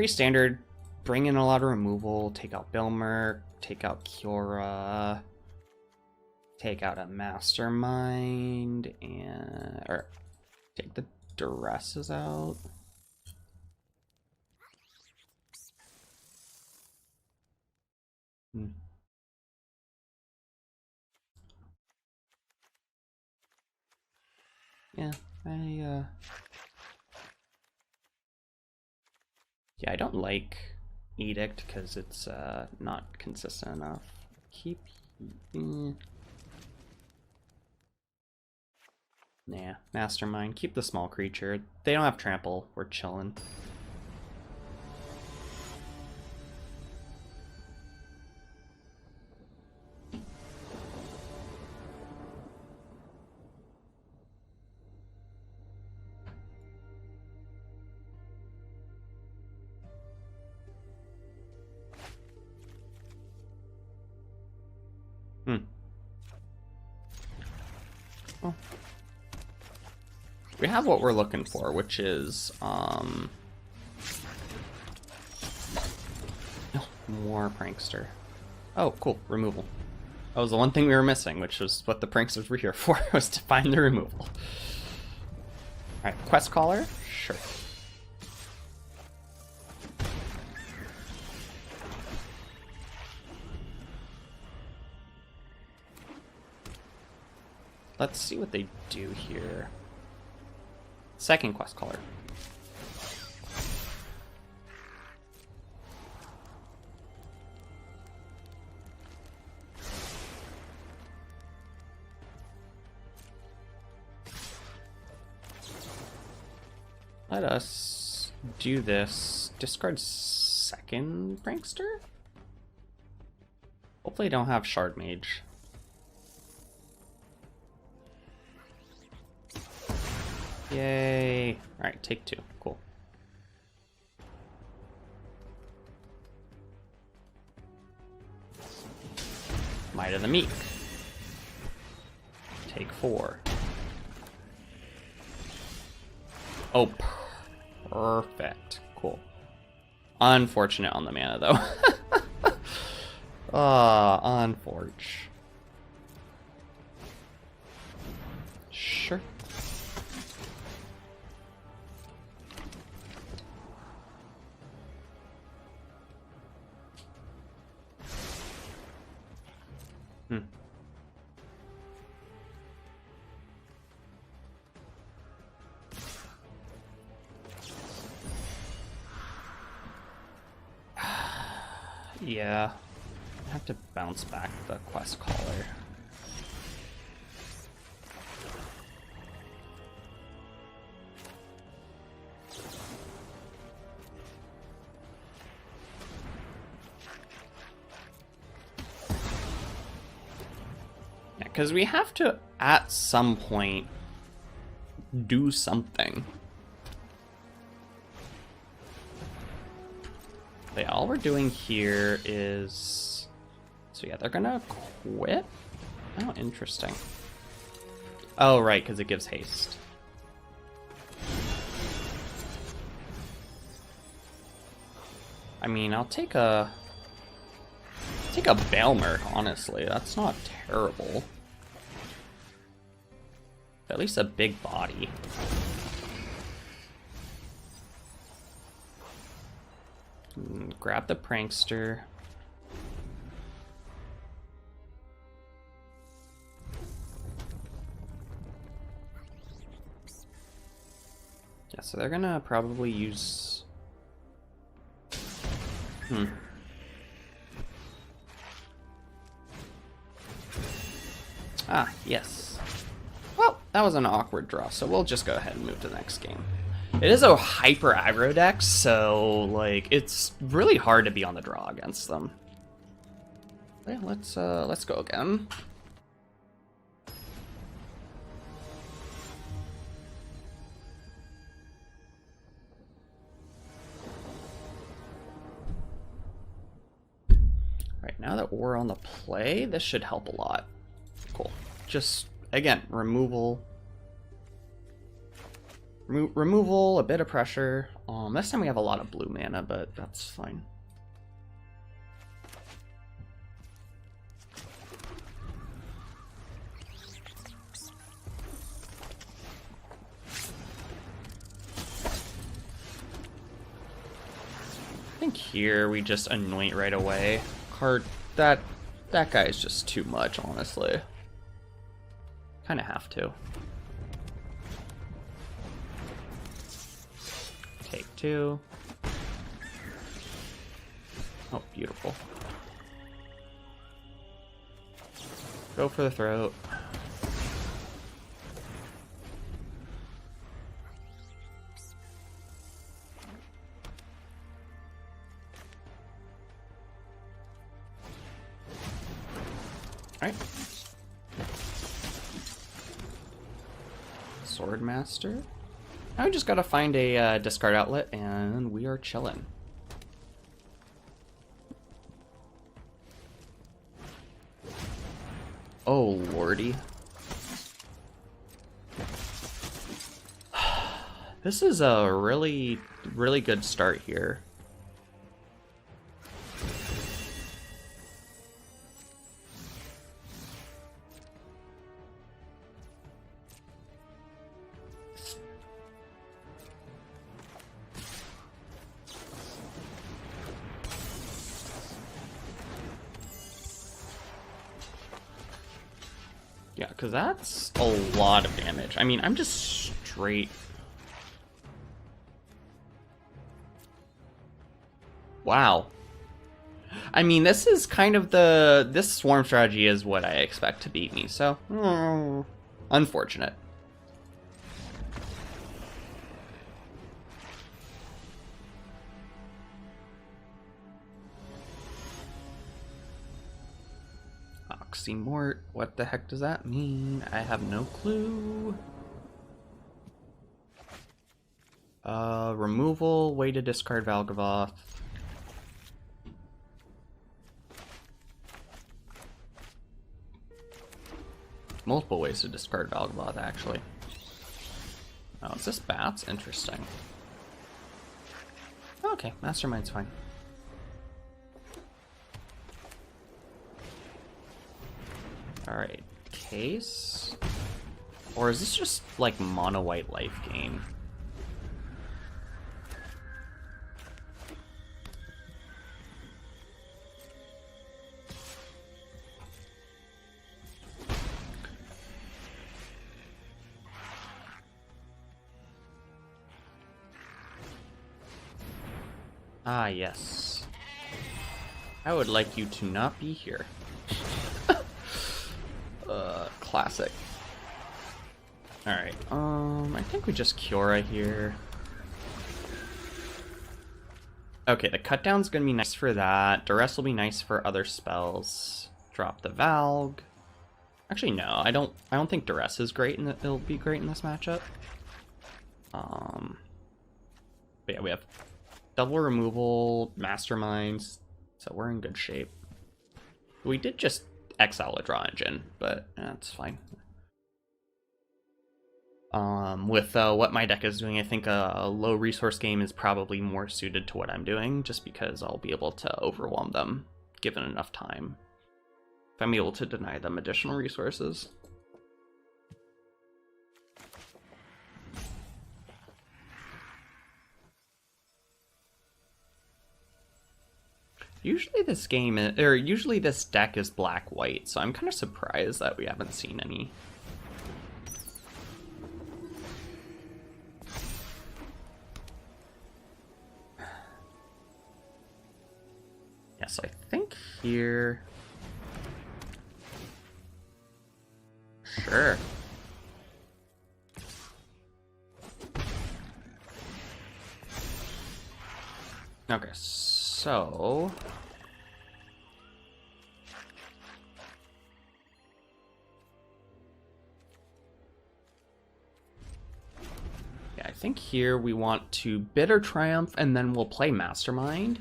standard. Bring in a lot of removal, take out Balemurk, take out Kiora, take out a Mastermind, or take the Duresses out. Yeah, I don't like Edict because it's not consistent enough. Keep. Nah, Mastermind. Keep the small creature. They don't have trample. We're chilling. Well, we have what we're looking for, which is more Prankster. Oh, cool, removal. That was the one thing we were missing, which was what the Pranksters were here for, was to find the removal. Alright, Quest Caller? Sure. Let's see what they do here. Second Quest Caller. Let us do this. Discard second Prankster? Hopefully I don't have Shard Mage. Yay. Alright, take two. Cool. Might of the Meek. Take four. Oh, perfect. Cool. Unfortunate on the mana, though. Unfortunate. Sure. Yeah, I have to bounce back the Quest Caller. Yeah, because we have to, at some point, do something. Yeah, all we're doing here is... So yeah, they're gonna quit? Oh, interesting. Oh, right, because it gives haste. I mean, I'll take a Balemurk, honestly. That's not terrible. At least a big body. Grab the Prankster. Yeah, so they're gonna probably use... Ah, yes. Well, that was an awkward draw, so we'll just go ahead and move to the next game. It is a hyper aggro deck, so like it's really hard to be on the draw against them. Yeah, let's go again. Now that we're on the play, this should help a lot. Cool. Just, again, removal. Removal, a bit of pressure. This time we have a lot of blue mana, but that's fine. I think here we just anoint right away. That guy is just too much, honestly. Kind of have to. Take 2. Oh, beautiful. Go for the throat. Alright. Swordmaster. Now we just gotta find a discard outlet, and we are chilling. Oh, lordy. This is a really, really good start here. Yeah, because that's a lot of damage. I mean, I'm just straight... Wow. I mean, this is kind of the... This swarm strategy is what I expect to beat me, so... unfortunate. Oxymort, what the heck does that mean? I have no clue. Removal, way to discard Valgavoth. Multiple ways to discard Valgavoth, actually. Oh, is this bats? Interesting. Okay, Mastermind's fine. Alright, case? Or is this just like mono white Lifegain? Ah, yes. I would like you to not be here. Classic. Alright, I think we just Kiora here. Okay, the cut down's gonna be nice for that. Duress will be nice for other spells. Drop the Valg. Actually, no, I don't think Duress is great, and it'll be great in this matchup. But yeah, we have double removal, Masterminds, so we're in good shape. We did just exile a draw engine, but that's fine. With what my deck is doing, I think a low resource game is probably more suited to what I'm doing, just because I'll be able to overwhelm them given enough time. If I'm able to deny them additional resources. Usually this game, or usually this deck is black-white, so I'm kind of surprised that we haven't seen any. Yeah, so I think here... Sure. Okay, so... Yeah, I think here we want to Bitter Triumph, and then we'll play Mastermind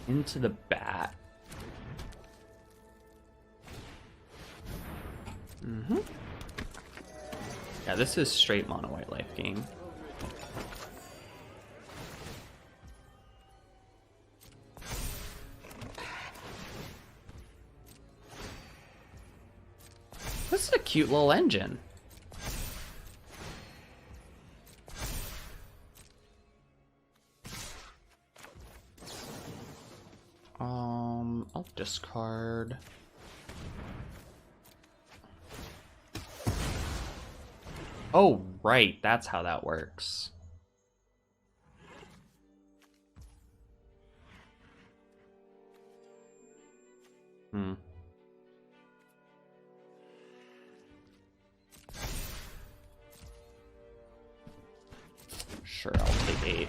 into the bat. Mm-hmm. Yeah, this is straight mono white Lifegain. This is a cute little engine. I'll discard. Oh, right, that's how that works. Hmm. Sure, I'll take 8.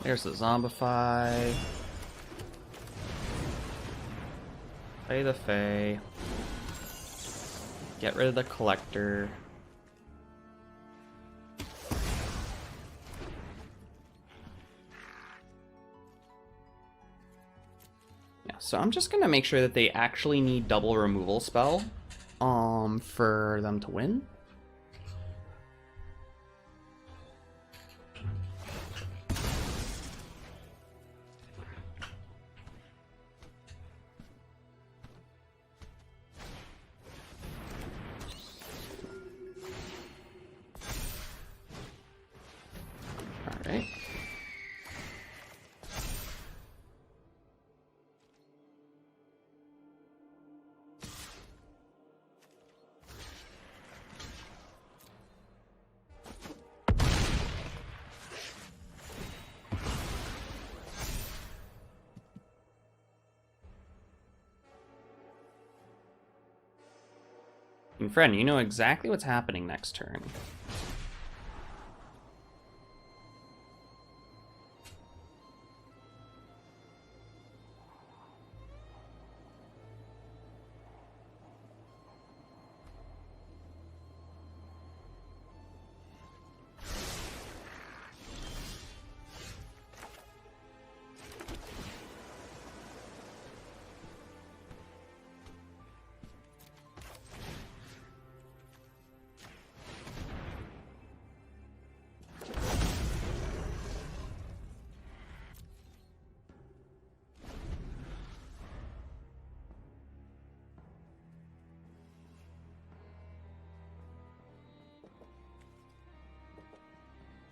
There's the Zombify. Play the Fae. Get rid of the Collector. Yeah, so I'm just gonna make sure that they actually need double removal spell for them to win. Alright. And friend, you know exactly what's happening next turn.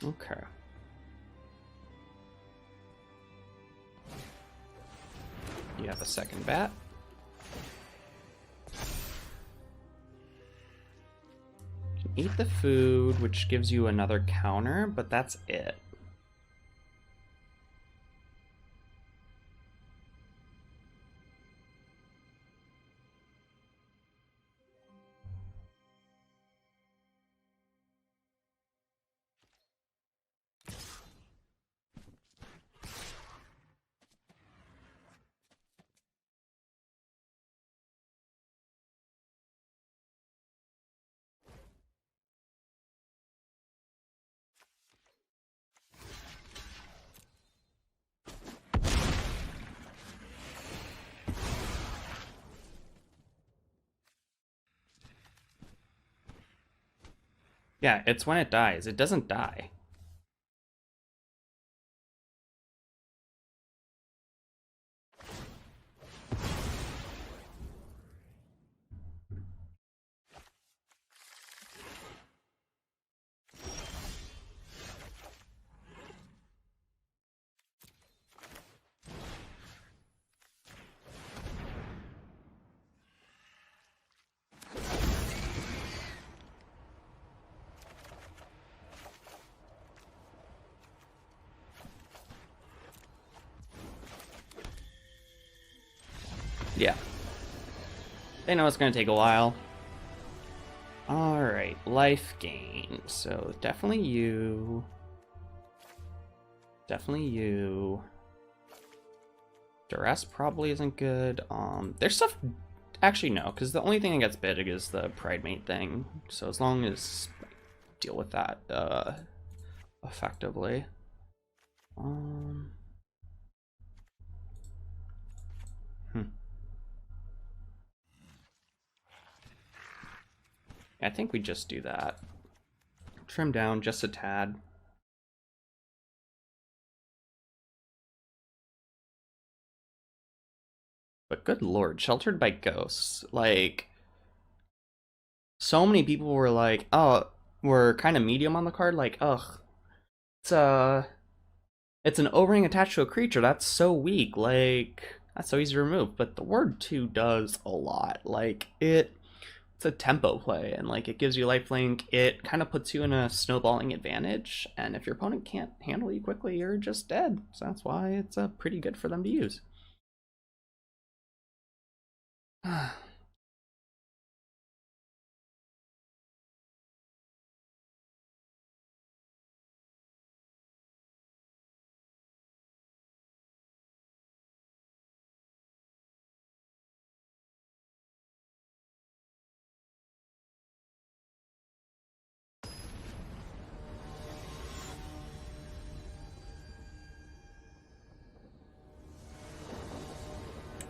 Okay. You have a second bat. You can eat the food, which gives you another counter, but that's it. Yeah, it's when it dies. It doesn't die. Yeah. They know it's going to take a while. Alright, Lifegain. So definitely you. Definitely you. Duress probably isn't good. There's stuff... Actually, no, because the only thing that gets big is the Pridemate thing. So as long as I deal with that effectively. I think we just do that. Trim down just a tad. But good lord, Sheltered by Ghosts. Like, so many people were like, oh, we're kind of medium on the card. Like, ugh, it's an O-ring attached to a creature. That's so weak. Like, that's so easy to remove. But the word 2 does a lot. Like, it's a tempo play, and like it gives you lifelink. It kind of puts you in a snowballing advantage, and if your opponent can't handle you quickly, you're just dead. So that's why it's pretty good for them to use.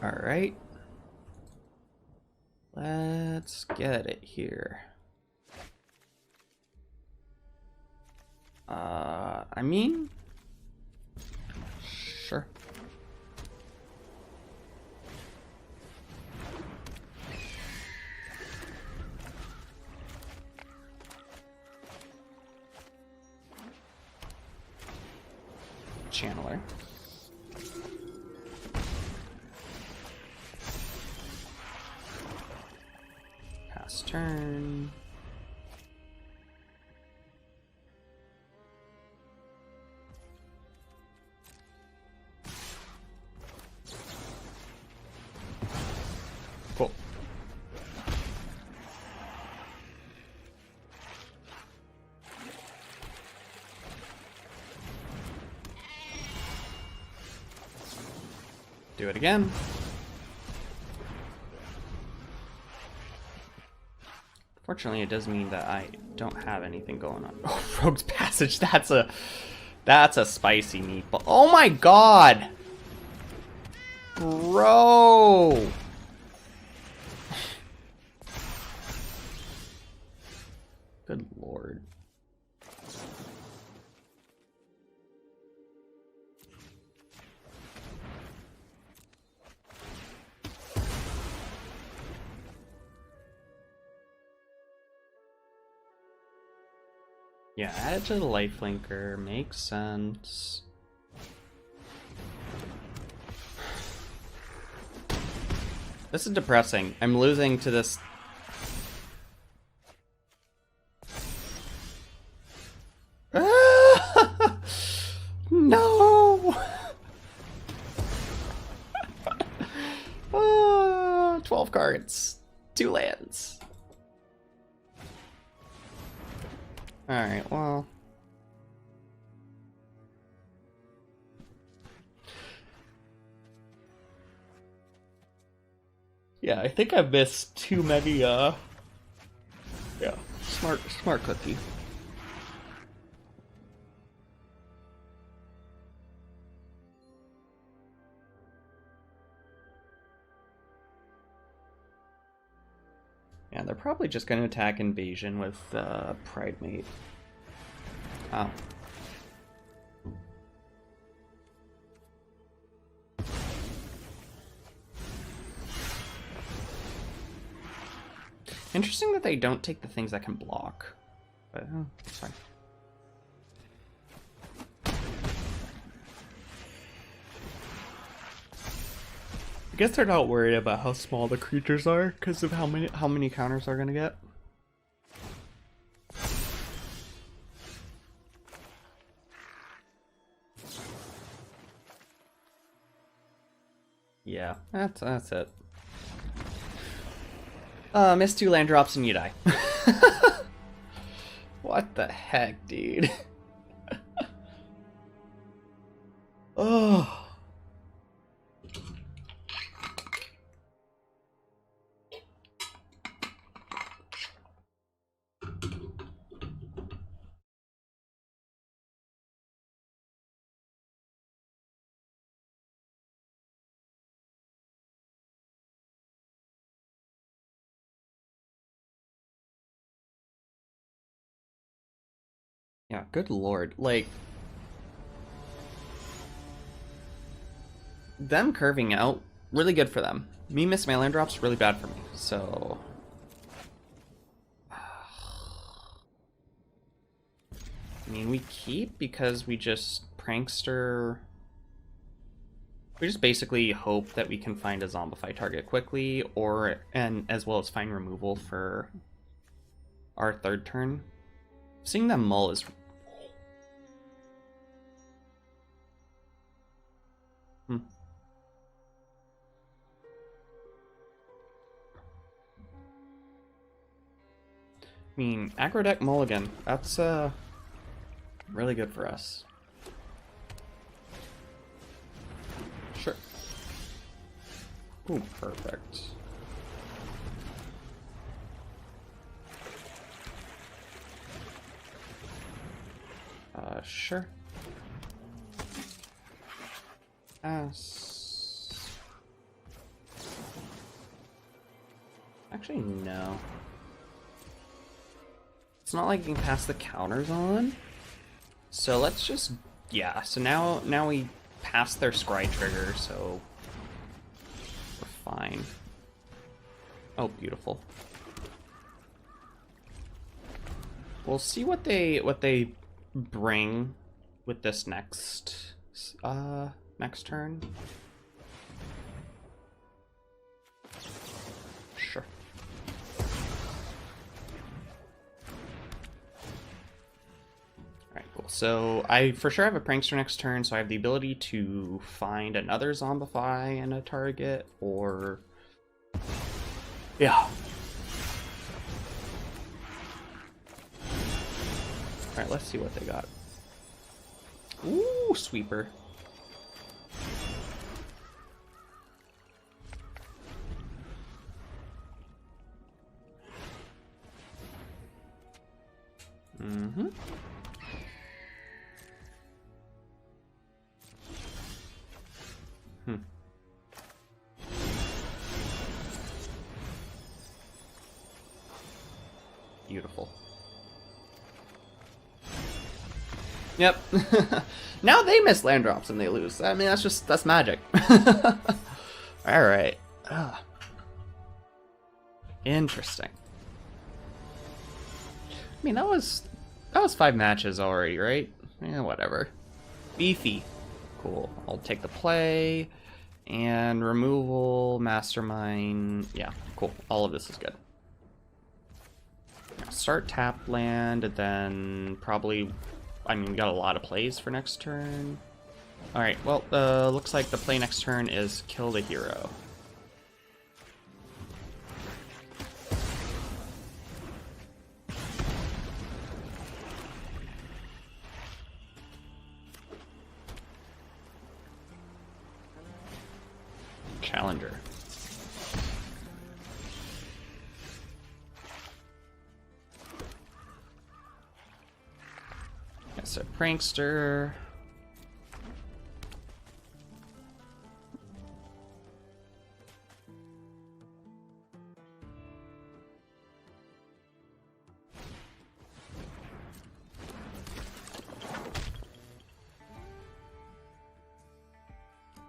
All right, let's get it here. I mean, sure. Channeler. Pass turn. Cool. Do it again. Fortunately, it does mean that I don't have anything going on. Oh, Rogue's Passage. That's a spicy meatball. Oh my god, bro. Good lord. Yeah, add it to the lifelinker. Makes sense. This is depressing. I'm losing to this. No! 12 cards. 2 lands. Alright, well. Yeah, I think I missed too many, yeah, smart cookie. Yeah, they're probably just going to attack Invasion with Pridemate. Oh. Interesting that they don't take the things that can block. But, oh, it's fine. I guess they're not worried about how small the creatures are because of how many counters they're gonna get. Yeah, that's it. Miss 2 land drops and you die. What the heck, dude? Oh. Yeah, good lord. Like, them curving out, really good for them. Me miss my land drops, really bad for me. So, I mean, we keep because we just Prankster. We just basically hope that we can find a Zombify target quickly, and as well as find removal for our third turn. Seeing them mull is... I mean, aggro deck mulligan. That's really good for us. Sure. Ooh, perfect. Sure. Actually, no. It's not like you can pass the counters on. So let's just, yeah. So now we pass their scry trigger, so we're fine. Oh, beautiful. We'll see what they bring with this next turn. Sure. Alright, cool. So I for sure have a Prankster next turn, so I have the ability to find another Zombify and a target, or... yeah. Alright, let's see what they got. Ooh, sweeper. Mm-hmm. Beautiful. Yep. Now they miss land drops and they lose. I mean, that's magic. All right. Interesting. I mean, that was 5 matches already, right? Yeah, whatever. Beefy. Cool. I'll take the play and removal, mastermind. Yeah, cool. All of this is good. Start tap land, and then probably... I mean, we got a lot of plays for next turn. Alright, well, looks like the play next turn is kill the hero. Challenger. So Prankster.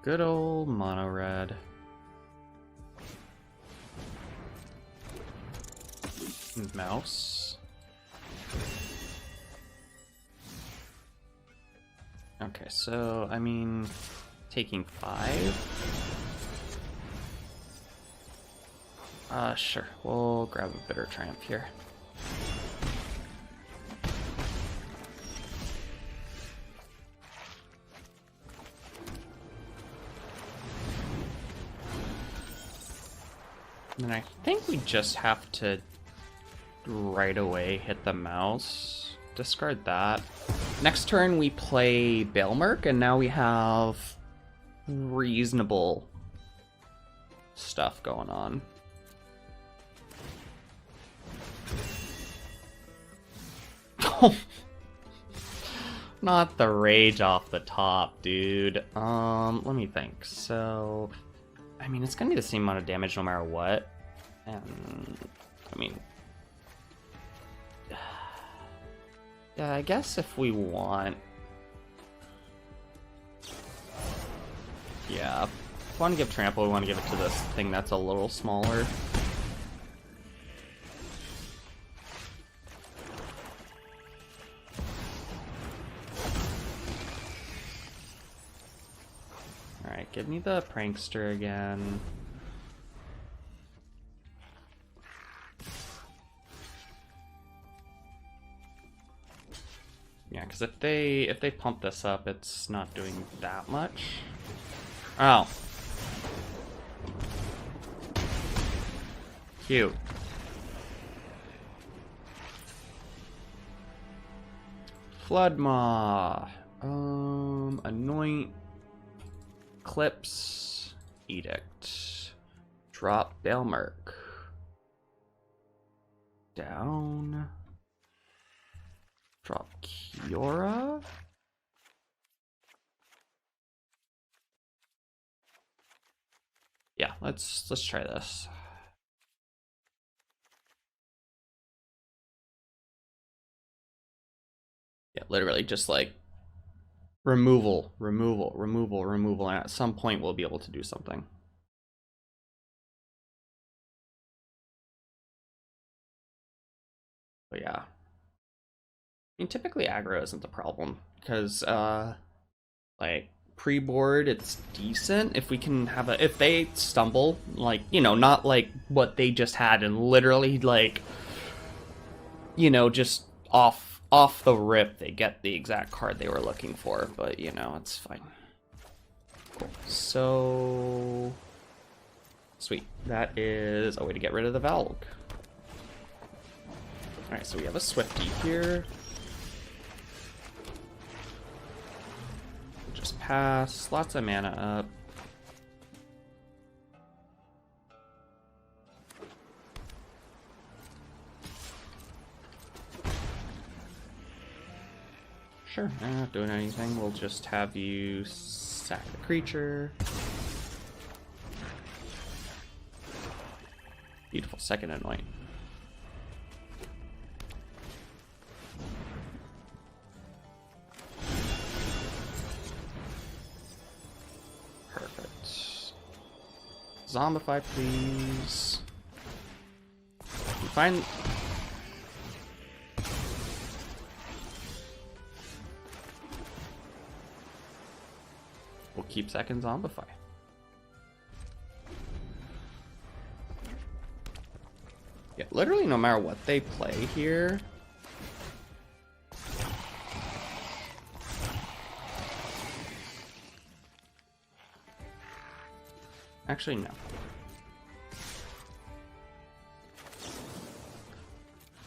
Good old Mono Red. Mouse. Okay, so, I mean, taking 5. Sure. We'll grab a Bitter Triumph here. And I think we just have to right away hit the mouse. Discard that. Next turn we play Balemurk, and now we have reasonable stuff going on. Not the rage off the top, dude. Let me think. So, I mean, it's gonna be the same amount of damage no matter what. And, I mean... Yeah, I guess if we want... Yeah, if we want to give trample, we want to give it to this thing that's a little smaller. Alright, give me the Prankster again. Yeah, because if they pump this up, it's not doing that much. Oh. Cute. Floodmaw. Anoint. Eclipse. Edict. Drop Balemurk. Down. Drop Kiora. Yeah, let's try this. Yeah, literally just like removal, removal, removal, removal, and at some point we'll be able to do something. But yeah. I mean, typically aggro isn't the problem, because, like, pre-board, it's decent. If we can have if they stumble, like, you know, not like what they just had and literally, like, you know, just off the rip, they get the exact card they were looking for, but, you know, it's fine. Cool. So, sweet. That is a way to get rid of the Valg. Alright, so we have a Swifty here. Just pass, lots of mana up. Sure, I'm not doing anything. We'll just have you sack the creature. Beautiful, second Anoint. Zombify, please. You find... We'll keep second Zombify. Yeah, literally no matter what they play here. Actually, no.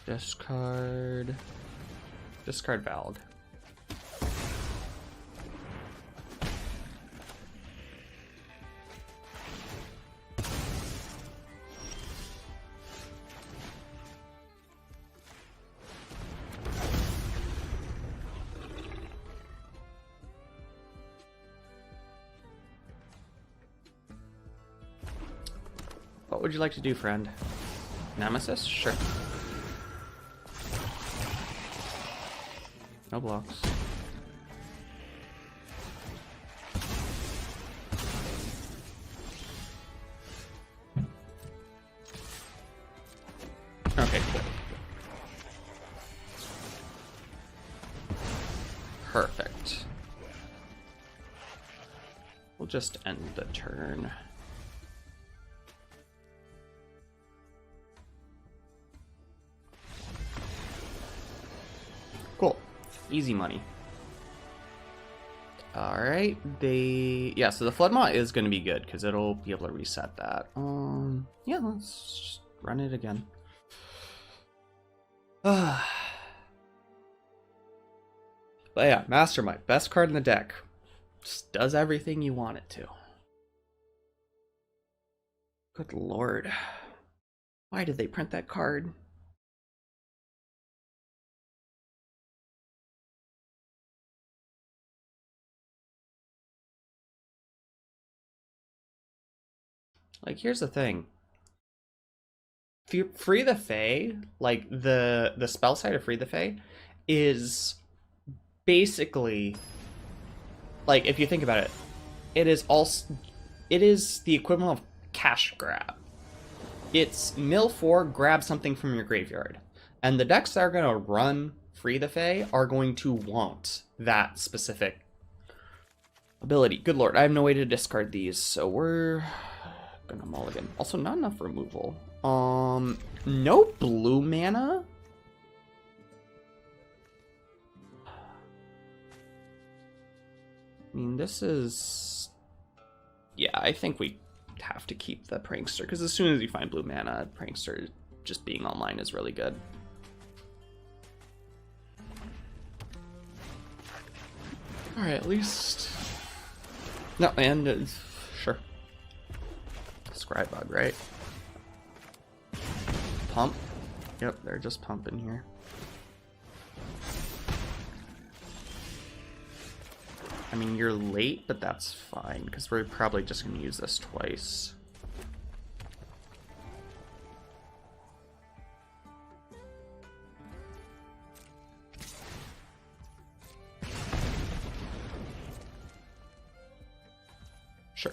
Discard. Discard Valg. What would you like to do, friend? Nemesis? Sure. No blocks. Okay, cool. Perfect. We'll just end the turn. Cool. Easy money. Alright, yeah, so the Floodmaw is going to be good, because it'll be able to reset that. Yeah, let's just run it again. But yeah, Mastermind, best card in the deck. Just does everything you want it to. Good lord. Why did they print that card? Like, here's the thing. If you free the Fae, like the spell side of free the Fae is basically, like, if you think about it, it is the equivalent of cash grab. It's mill 4, grab something from your graveyard. And the decks that are going to run Free the Fae are going to want that specific ability. Good lord, I have no way to discard these, so we're gonna mulligan. Also, not enough removal. No blue mana? I mean, this is... Yeah, I think we have to keep the Prankster, because as soon as you find blue mana, Prankster just being online is really good. Alright, at least... No, and... sure. Scrybug, right? Pump? Yep, they're just pumping here. I mean, you're late, but that's fine, because we're probably just going to use this twice. Sure.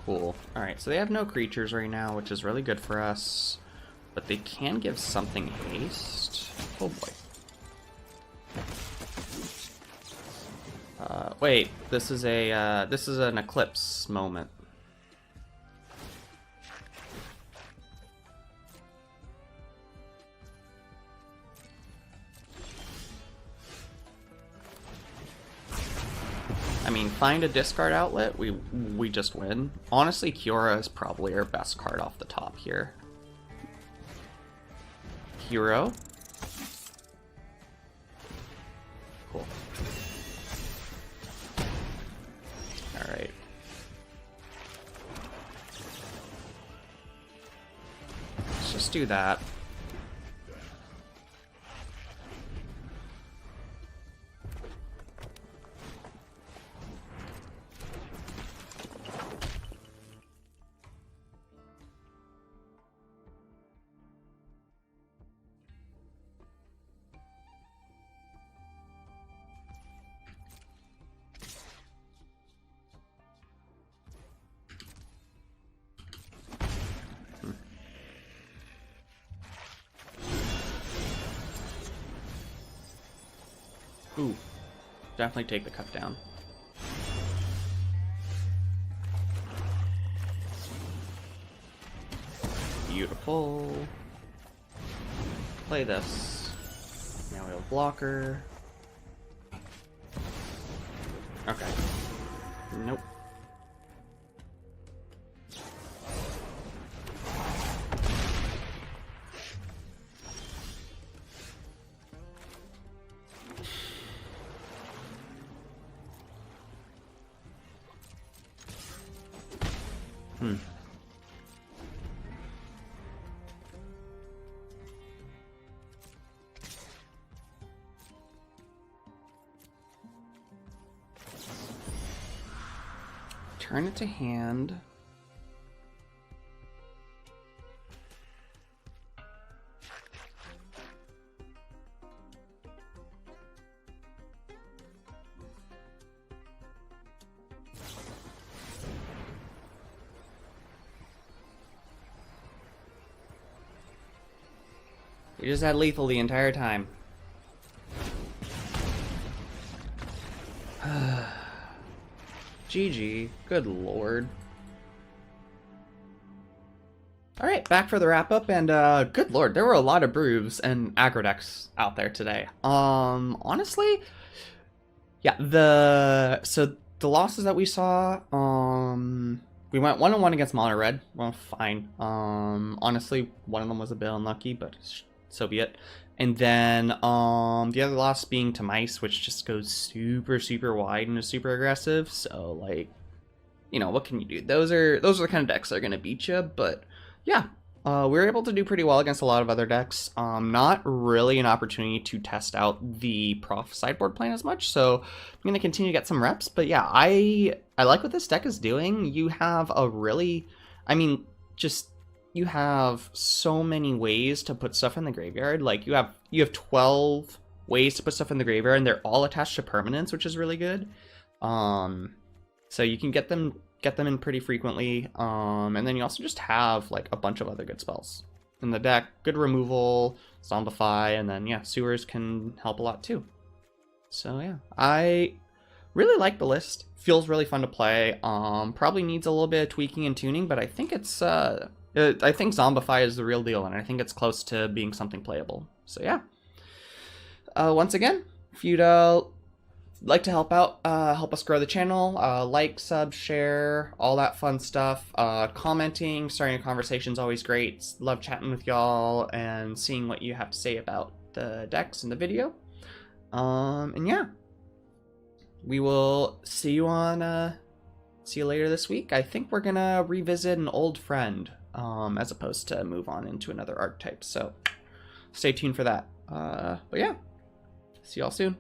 Cool. Alright, so they have no creatures right now, which is really good for us. But they can give something haste. Oh boy. Wait, this is an eclipse moment. I mean, find a discard outlet, we just win. Honestly, Kiora is probably our best card off the top here. Hero. Cool. Alright. Let's just do that. Ooh, definitely take the cut down. Beautiful. Play this. Now we have a blocker. Okay. Nope. Turn it to hand. You just had lethal the entire time. GG. Good lord. Alright, back for the wrap-up, and good lord, there were a lot of brews and aggro decks out there today. Honestly, yeah, so the losses that we saw, we went 1-1 against Mono Red. Well, fine. Honestly, one of them was a bit unlucky, but so be it. And then the other loss being to Mice, which just goes super, super wide and is super aggressive. So, like, you know, what can you do? Those are the kind of decks that are going to beat you. But, yeah, We were able to do pretty well against a lot of other decks. Not really an opportunity to test out the Prof sideboard plan as much, so I'm going to continue to get some reps. But yeah, I like what this deck is doing. You have a really, I mean, just you have so many ways to put stuff in the graveyard. Like you have 12 ways to put stuff in the graveyard, and they're all attached to permanents, which is really good. So you can get them in pretty frequently, and then you also just have like a bunch of other good spells in the deck. Good removal, Zombify, and then yeah, Sewers can help a lot too. So yeah, I really like the list. Feels really fun to play. Probably needs a little bit of tweaking and tuning, but I think it's I think Zombify is the real deal, and I think it's close to being something playable. So yeah. Once again, if you'd like to help out, help us grow the channel, like, sub, share, all that fun stuff. Commenting, starting a conversation is always great. Love chatting with y'all and seeing what you have to say about the decks in the video. And yeah, we will see you later this week. I think we're gonna revisit an old friend, as opposed to move on into another archetype. So stay tuned for that. But yeah, see y'all soon.